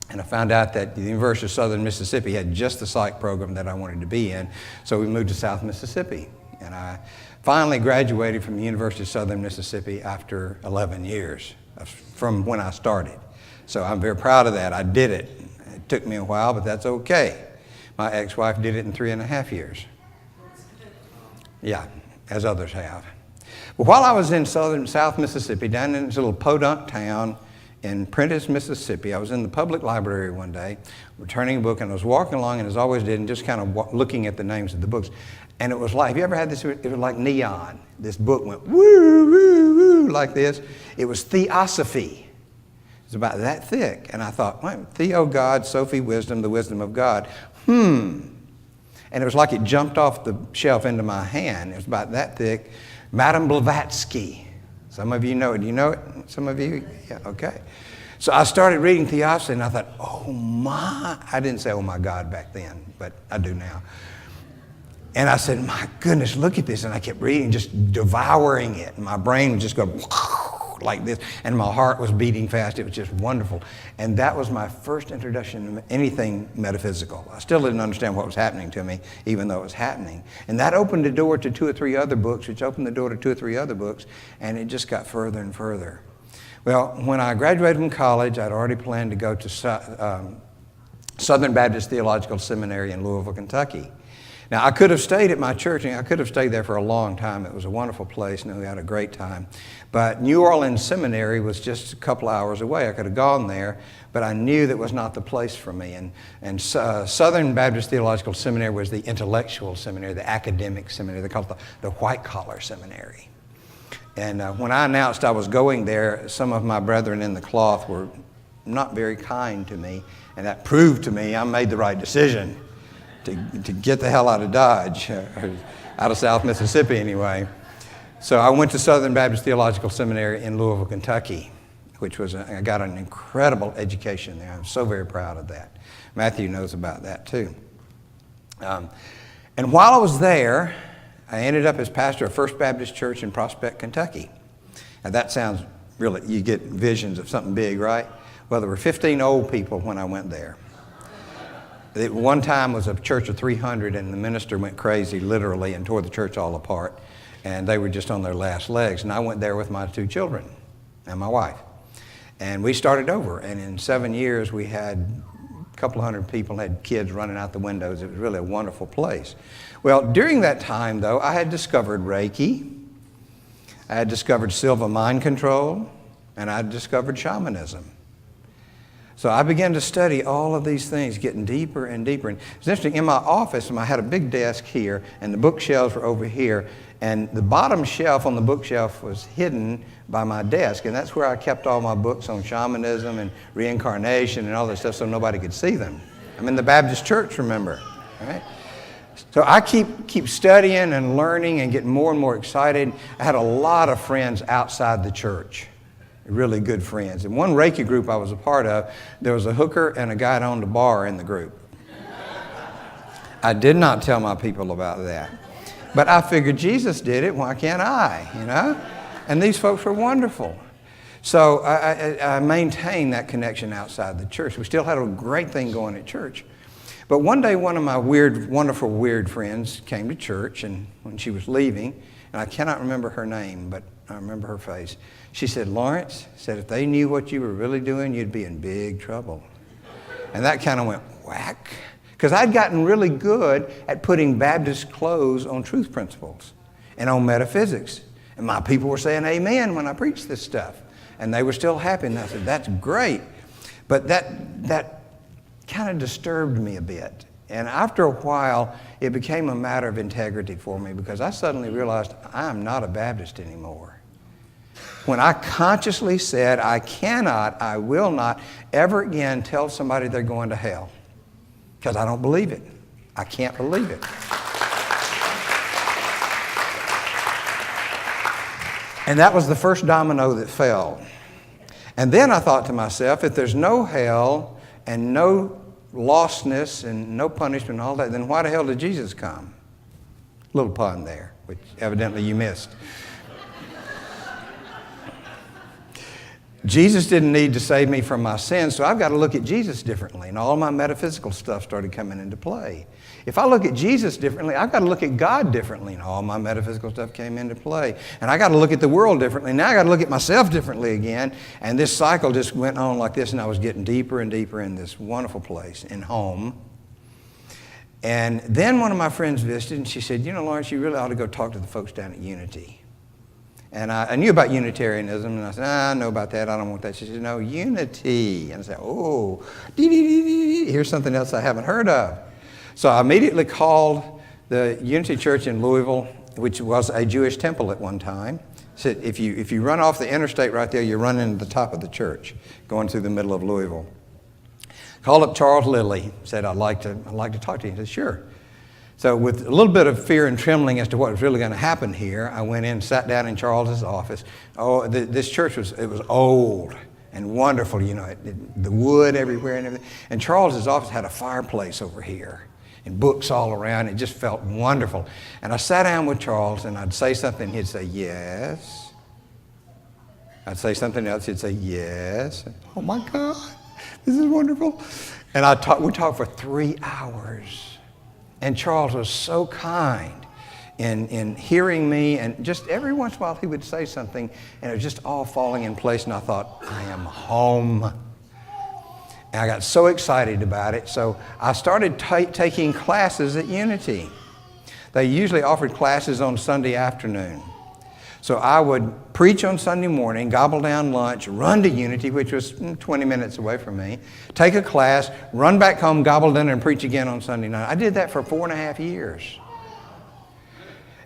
S5: And I found out that the University of Southern Mississippi had just the psych program that I wanted to be in, so we moved to South Mississippi. And I finally graduated from the University of Southern Mississippi after 11 years. From when I started. So I'm very proud of that. I did it. It took me a while, but that's okay. My ex-wife did it in 3.5 years. Yeah, as others have. But while I was in South Mississippi, down in this little podunk town in Prentiss, Mississippi, I was in the public library one day, returning a book, and I was walking along, and as I always did, and just kind of looking at the names of the books. And it was like, have you ever had this? It was like neon. This book went woo, woo, woo, like this. It was Theosophy. It's about that thick. And I thought, well, Theo, God, Sophie, wisdom, the wisdom of God. And it was like it jumped off the shelf into my hand. It was about that thick. Madame Blavatsky. Some of you know it. Do you know it? Some of you? Yeah, okay. So I started reading Theosophy, and I thought, oh my. I didn't say, oh my God, back then, but I do now. And I said, my goodness, look at this. And I kept reading, just devouring it. And my brain would just go like this. And my heart was beating fast. It was just wonderful. And that was my first introduction to anything metaphysical. I still didn't understand what was happening to me, even though it was happening. And that opened the door to 2 or 3 other books, which opened the door to 2 or 3 other books. And it just got further and further. Well, when I graduated from college, I'd already planned to go to Southern Baptist Theological Seminary in Louisville, Kentucky. Now, I could have stayed at my church, and I could have stayed there for a long time. It was a wonderful place, and we had a great time. But New Orleans Seminary was just a couple hours away. I could have gone there, but I knew that was not the place for me. And Southern Baptist Theological Seminary was the intellectual seminary, the academic seminary. They called it the white-collar seminary. And when I announced I was going there, some of my brethren in the cloth were not very kind to me, and that proved to me I made the right decision. To get the hell out of Dodge, out of South Mississippi anyway. So I went to Southern Baptist Theological Seminary in Louisville, Kentucky, which was, I got an incredible education there. I'm so very proud of that. Matthew knows about that too. And while I was there, I ended up as pastor of First Baptist Church in Prospect, Kentucky. Now that sounds really, you get visions of something big, right? Well, there were 15 old people when I went there. It one time was a church of 300, and the minister went crazy, literally, and tore the church all apart. And they were just on their last legs. And I went there with my 2 children and my wife. And we started over. And in 7 years, we had A couple of hundred people had kids running out the windows. It was really a wonderful place. Well, during that time, though, I had discovered Reiki. I had discovered Silva mind control, and I had discovered shamanism. So I began to study all of these things, getting deeper and deeper. And it's interesting, in my office, I had a big desk here, and the bookshelves were over here, and the bottom shelf on the bookshelf was hidden by my desk, and that's where I kept all my books on shamanism and reincarnation and all that stuff so nobody could see them. I'm in the Baptist church, remember, right? So I keep studying and learning and getting more and more excited. I had a lot of friends outside the church, really good friends. And one Reiki group I was a part of, there was a hooker and a guy that owned a bar in the group. I did not tell my people about that. But I figured Jesus did it, why can't I, you know? And these folks were wonderful. So I maintained that connection outside the church. We still had a great thing going at church. But one day, one of my wonderful weird friends came to church, and when she was leaving, and I cannot remember her name, but I remember her face. She said, "Lawrence," said, "if they knew what you were really doing, you'd be in big trouble." And that kind of went whack, because I'd gotten really good at putting Baptist clothes on truth principles and on metaphysics. And my people were saying amen when I preached this stuff. And they were still happy, and I said, that's great. But that kind of disturbed me a bit. And after a while, it became a matter of integrity for me, because I suddenly realized I am not a Baptist anymore. When I consciously said, I will not ever again tell somebody they're going to hell, because I don't believe it. I can't believe it. And that was the first domino that fell. And then I thought to myself, if there's no hell and no lostness and no punishment and all that, then why the hell did Jesus come? Little pun there, which evidently you missed. Jesus didn't need to save me from my sins, so I've got to look at Jesus differently, and all my metaphysical stuff started coming into play. If I look at Jesus differently, I've got to look at God differently, and all my metaphysical stuff came into play. And I got to look at the world differently. Now I got to look at myself differently again, and this cycle just went on like this, and I was getting deeper and deeper in this wonderful place, in home. And then one of my friends visited, and she said, "You know, Lawrence, you really ought to go talk to the folks down at Unity." And I knew about Unitarianism, and I said, I know about that, I don't want that. She said, no, unity. And I said, oh, here's something else I haven't heard of. So I immediately called the Unity Church in Louisville, which was a Jewish temple at one time. Said, if you run off the interstate right there, you're running to the top of the church, going through the middle of Louisville. Called up Charles Lilly, said, I'd like to talk to you. He said, sure. So with a little bit of fear and trembling as to what was really going to happen here, I went in, sat down in Charles's office. Oh, this church was old and wonderful, you know, the wood everywhere and everything. And Charles's office had a fireplace over here and books all around. It just felt wonderful. And I sat down with Charles, and I'd say something, he'd say, yes. I'd say something else, he'd say, yes. Oh my God, this is wonderful. And we talked for 3 hours. And Charles was so kind in hearing me, and just every once in a while he would say something, and it was just all falling in place, and I thought, I am home. And I got so excited about it, so I started taking classes at Unity. They usually offered classes on Sunday afternoon. So I would preach on Sunday morning, gobble down lunch, run to Unity, which was 20 minutes away from me, take a class, run back home, gobble dinner, and preach again on Sunday night. I did that for 4.5 years.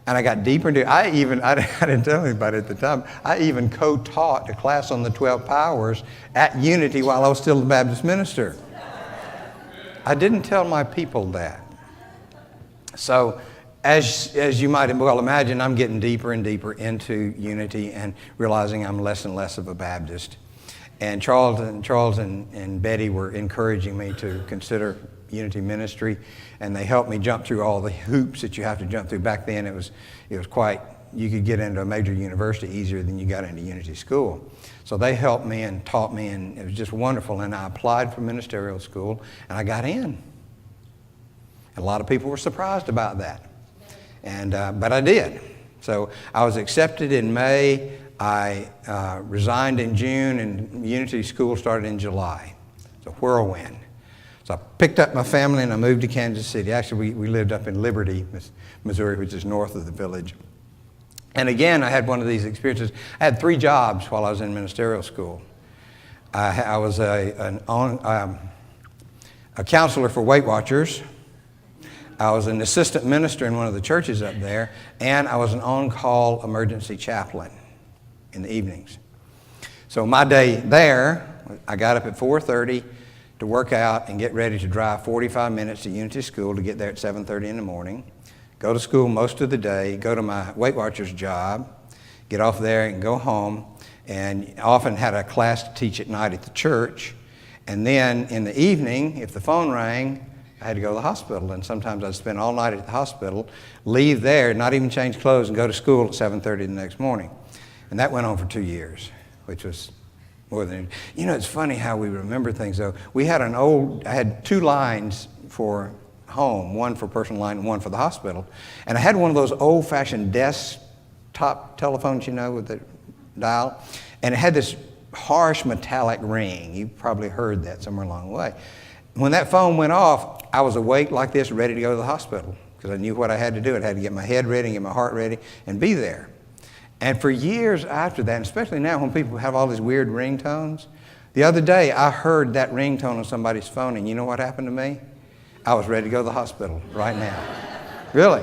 S5: And I got deeper into it. I didn't tell anybody at the time, I even co-taught a class on the 12 powers at Unity while I was still the Baptist minister. I didn't tell my people that. So, as you might well imagine, I'm getting deeper and deeper into Unity and realizing I'm less and less of a Baptist. And Charles and Betty were encouraging me to consider Unity ministry, and they helped me jump through all the hoops that you have to jump through. Back then, it was quite, you could get into a major university easier than you got into Unity school. So they helped me and taught me, and it was just wonderful. And I applied for ministerial school, and I got in. And a lot of people were surprised about that. But I did. So I was accepted in May. I resigned in June, and Unity School started in July. It's a whirlwind. So I picked up my family and I moved to Kansas City. Actually, we lived up in Liberty, Missouri, which is north of the village. And again, I had one of these experiences. I had 3 jobs while I was in ministerial school. I was a counselor for Weight Watchers. I was an assistant minister in one of the churches up there, and I was an on-call emergency chaplain in the evenings. So my day there, I got up at 4:30 to work out and get ready to drive 45 minutes to Unity School to get there at 7:30 in the morning, go to school most of the day, go to my Weight Watchers job, get off there and go home, and often had a class to teach at night at the church. And then in the evening, if the phone rang, I had to go to the hospital, and sometimes I'd spend all night at the hospital, leave there, not even change clothes, and go to school at 7:30 the next morning. And that went on for 2 years, which was more than, it's funny how we remember things, though. I had 2 lines for home, one for personal line and one for the hospital. And I had one of those old-fashioned desktop telephones, with the dial, and it had this harsh metallic ring. You probably heard that somewhere along the way. When that phone went off, I was awake like this, ready to go to the hospital, because I knew what I had to do. I had to get my head ready, get my heart ready, and be there. And for years after that, and especially now when people have all these weird ringtones, the other day I heard that ringtone on somebody's phone, and you know what happened to me? I was ready to go to the hospital right now. Really.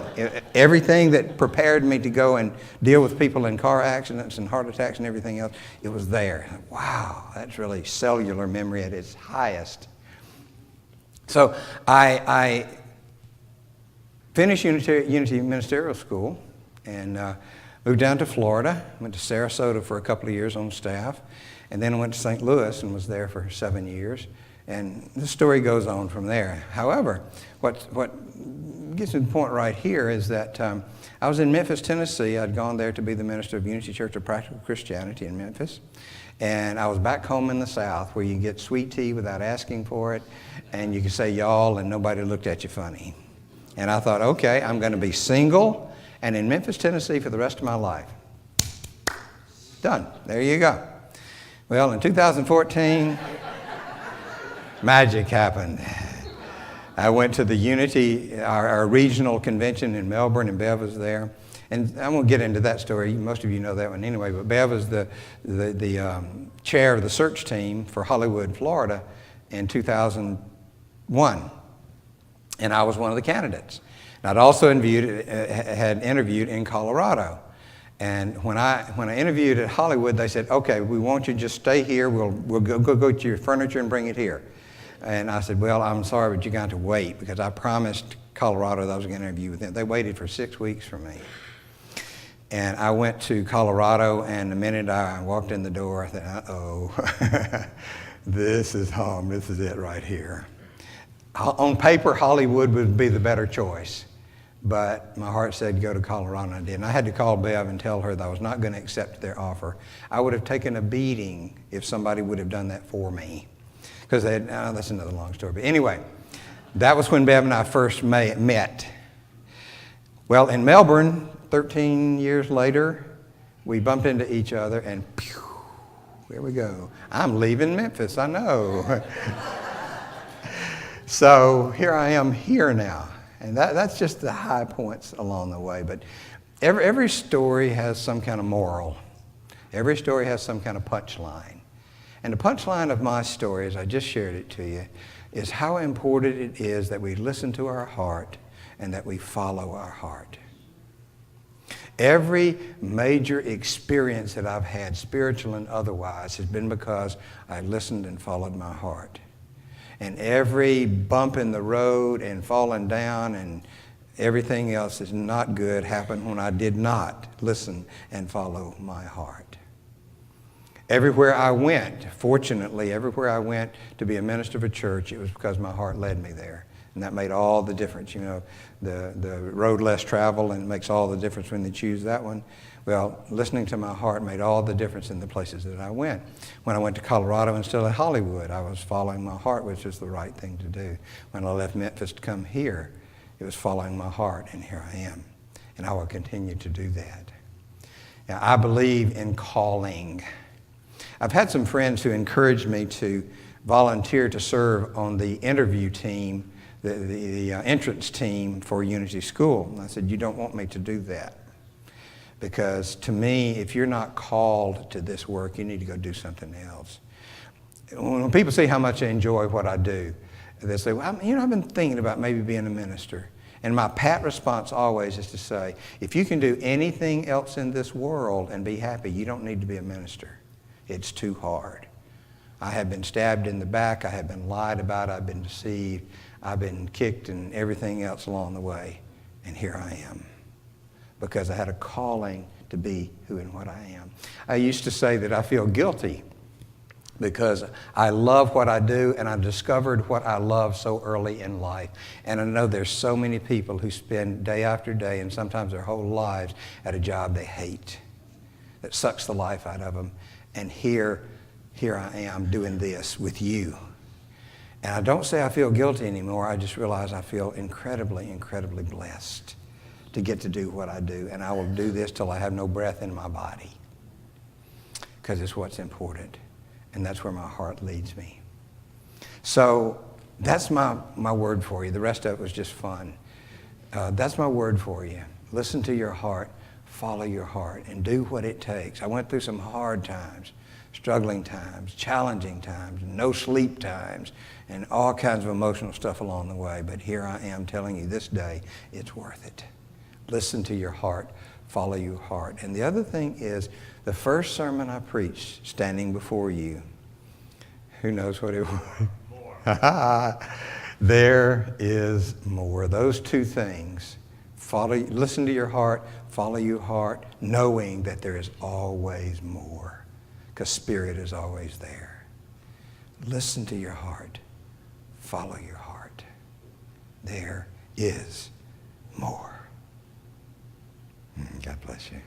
S5: Everything that prepared me to go and deal with people in car accidents and heart attacks and everything else, it was there. Wow, that's really cellular memory at its highest. So I finished Unity Ministerial School and moved down to Florida, went to Sarasota for a couple of years on staff, and then I went to St. Louis and was there for 7 years. And the story goes on from there. However, what gets to the point right here is that I was in Memphis, Tennessee. I'd gone there to be the minister of Unity Church of Practical Christianity in Memphis. And I was back home in the South where you get sweet tea without asking for it, and you can say y'all and nobody looked at you funny. And I thought, okay, I'm going to be single and in Memphis, Tennessee for the rest of my life. Done. There you go. Well, in 2014, magic happened. I went to the Unity, our regional convention in Melbourne, and Bev was there. And I won't get into that story. Most of you know that one anyway. But Bev was the chair of the search team for Hollywood, Florida in 2001. And I was one of the candidates. And I'd also had interviewed in Colorado. And when I interviewed at Hollywood, they said, okay, we want you to just stay here. We'll go get your furniture and bring it here. And I said, well, I'm sorry, but you're going to have to wait, because I promised Colorado that I was going to interview with them. They waited for 6 weeks for me. And I went to Colorado, and the minute I walked in the door, I thought, uh-oh, this is home. This is it right here. On paper, Hollywood would be the better choice. But my heart said go to Colorado, and I did. And I had to call Bev and tell her that I was not going to accept their offer. I would have taken a beating if somebody would have done that for me. Because that's another long story. But anyway, that was when Bev and I first met. Well, in Melbourne, 13 years later, we bumped into each other, and pew, there we go. I'm leaving Memphis, I know. So here I am here now. And that's just the high points along the way. But every story has some kind of moral. Every story has some kind of punchline. And the punchline of my story, as I just shared it to you, is how important it is that we listen to our heart and that we follow our heart. Every major experience that I've had, spiritual and otherwise, has been because I listened and followed my heart. And every bump in the road and falling down and everything else is not good happened when I did not listen and follow my heart. Everywhere I went, fortunately, everywhere I went to be a minister of a church, it was because my heart led me there. And that made all the difference. You know, the road less traveled, and it makes all the difference when they choose that one. Well, listening to my heart made all the difference in the places that I went. When I went to Colorado instead of Hollywood, I was following my heart, which was the right thing to do. When I left Memphis to come here, it was following my heart, and here I am. And I will continue to do that. Now, I believe in calling. I've had some friends who encouraged me to volunteer to serve on the interview team, the entrance team for Unity School. And I said, you don't want me to do that. Because to me, if you're not called to this work, you need to go do something else. When people see how much I enjoy what I do, they say, well, I've been thinking about maybe being a minister. And my pat response always is to say, if you can do anything else in this world and be happy, you don't need to be a minister. It's too hard. I have been stabbed in the back. I have been lied about. I've been deceived. I've been kicked and everything else along the way. And here I am. Because I had a calling to be who and what I am. I used to say that I feel guilty because I love what I do, and I discovered what I love so early in life. And I know there's so many people who spend day after day and sometimes their whole lives at a job they hate, that sucks the life out of them. And here I am doing this with you. And I don't say I feel guilty anymore. I just realize I feel incredibly, incredibly blessed to get to do what I do. And I will do this till I have no breath in my body, because it's what's important. And that's where my heart leads me. So that's my word for you. The rest of it was just fun. That's my word for you. Listen to your heart, follow your heart, and do what it takes. I went through some hard times, struggling times, challenging times, no sleep times, and all kinds of emotional stuff along the way. But here I am telling you this day, it's worth it. Listen to your heart, follow your heart. And the other thing is, the first sermon I preached standing before you, who knows what it was? More. There is more. Those two things, listen to your heart, follow your heart, knowing that there is always more, because Spirit is always there. Listen to your heart, follow your heart. There is more. God bless you.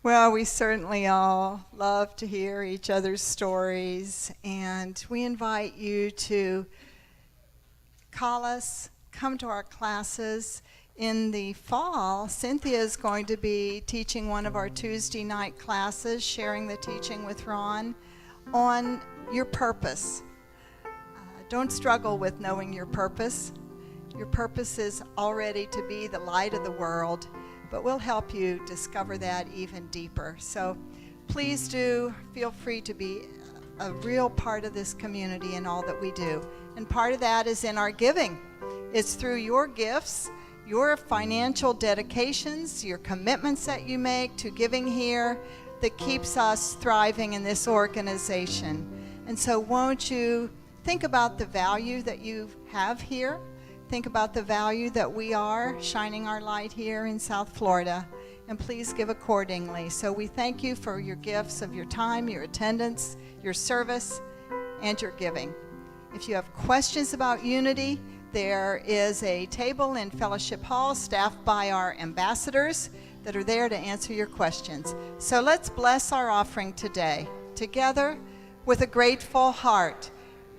S3: Well, we certainly all love to hear each other's stories, and we invite you to call us, come to our classes. In the fall, Cynthia is going to be teaching one of our Tuesday night classes, sharing the teaching with Ron on your purpose. Don't struggle with knowing your purpose. Your purpose is already to be the light of the world, but we'll help you discover that even deeper. So please do feel free to be a real part of this community and all that we do. And part of that is in our giving. It's through your gifts, your financial dedications, your commitments that you make to giving here that keeps us thriving in this organization. And so won't you think about the value that you have here? Think about the value that we are shining our light here in South Florida, and please give accordingly. So we thank you for your gifts of your time, your attendance, your service, and your giving. If you have questions about Unity, there is a table in Fellowship Hall staffed by our ambassadors that are there to answer your questions. So let's bless our offering today. Together, with a grateful heart,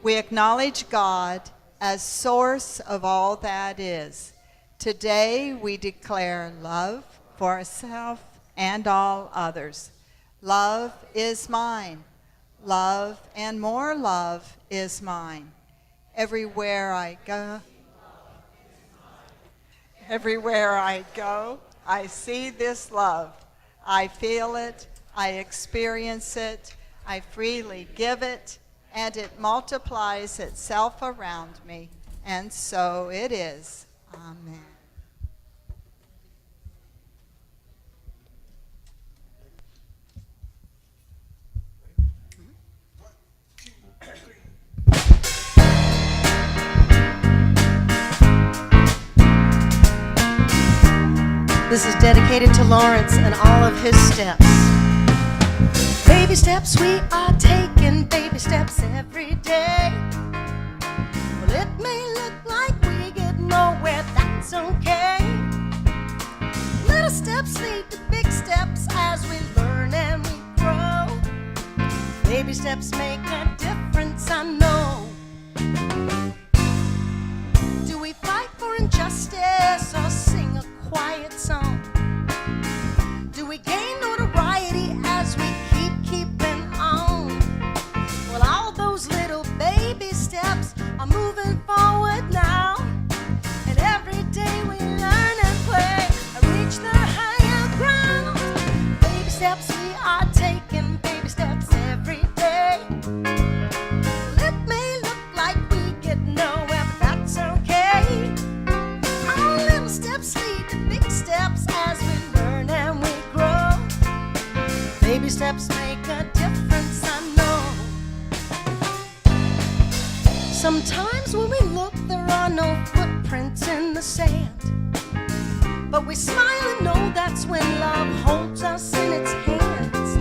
S3: we acknowledge God as source of all that is. Today we declare love for ourselves and all others. Love is mine. Love and more love is mine. Everywhere I go, I see this love. I feel it, I experience it, I freely give it, and it multiplies itself around me. And so it is. Amen.
S2: This is dedicated to Lawrence and all of his steps. Baby steps we are taking, baby steps every day. Well, it may look like we get nowhere, that's okay. as we learn and we grow. Baby steps make a difference, I know. Do we fight for injustice or sing a quiet song? Do we gain notoriety as we keeping on? Well, all those little baby steps are moving forward now. And every day we learn and play and reach the higher ground. Baby steps we are taking, baby steps every day. Well, it may look like we get nowhere, but that's okay. Our little steps lead to big steps as we learn and we grow. Baby steps make a difference, I know. Sometimes when we look, there are no footprints in the sand. But we smile and know that's when love holds us in its hands.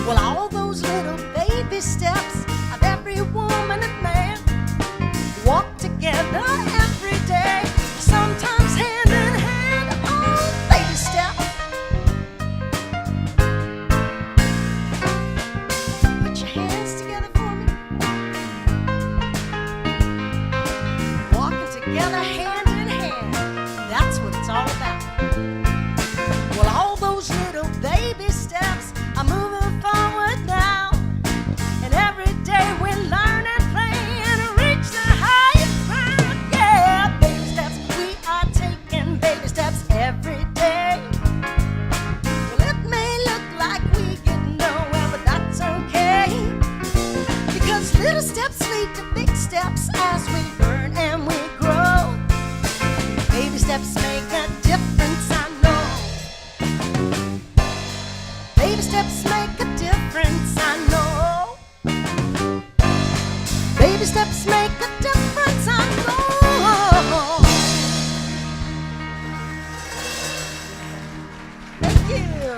S2: Well, all those little baby steps of every woman and man walk together every day, sometimes hand in hand. Oh, baby steps. Put your hands together for me. Walking together hand in hand. That's what it's all about. Well, all those little baby steps are moving forward now. And every day we learn and play and reach the highest ground. Yeah, baby steps we are taking, baby steps every day. Well, it may look like we get nowhere, but that's okay. Because little steps lead to big steps as we learn and we grow. Baby steps make a difference, I know. Baby steps make a difference, I know. Baby steps make a difference, I know. Thank you.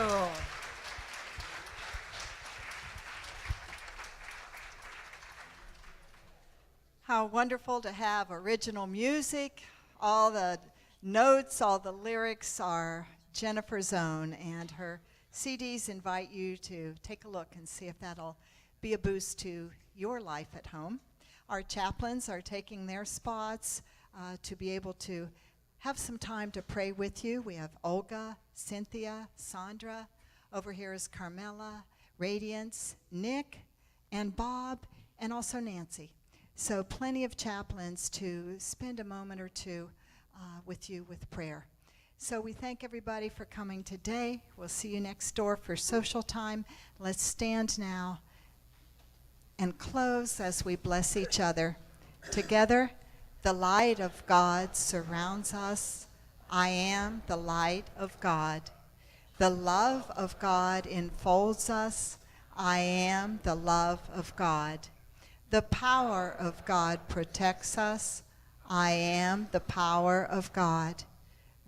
S3: How wonderful to have original music. All the notes, all the lyrics are Jennifer's own, and her CDs invite you to take a look and see if that'll be a boost to your life at home. Our chaplains are taking their spots to be able to have some time to pray with you. We have Olga, Cynthia, Sandra. Over here is Carmela, Radiance, Nick, and Bob, and also Nancy. So plenty of chaplains to spend a moment or two with you with prayer. So we thank everybody for coming today. We'll see you next door for social time. Let's stand now and close as we bless each other. Together, the light of God surrounds us. I am the light of God. The love of God enfolds us. I am the love of God. The power of God protects us. I am the power of God.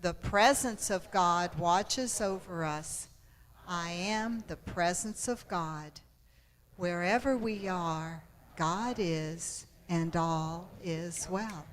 S3: The presence of God watches over us. I am the presence of God. Wherever we are, God is, and all is well.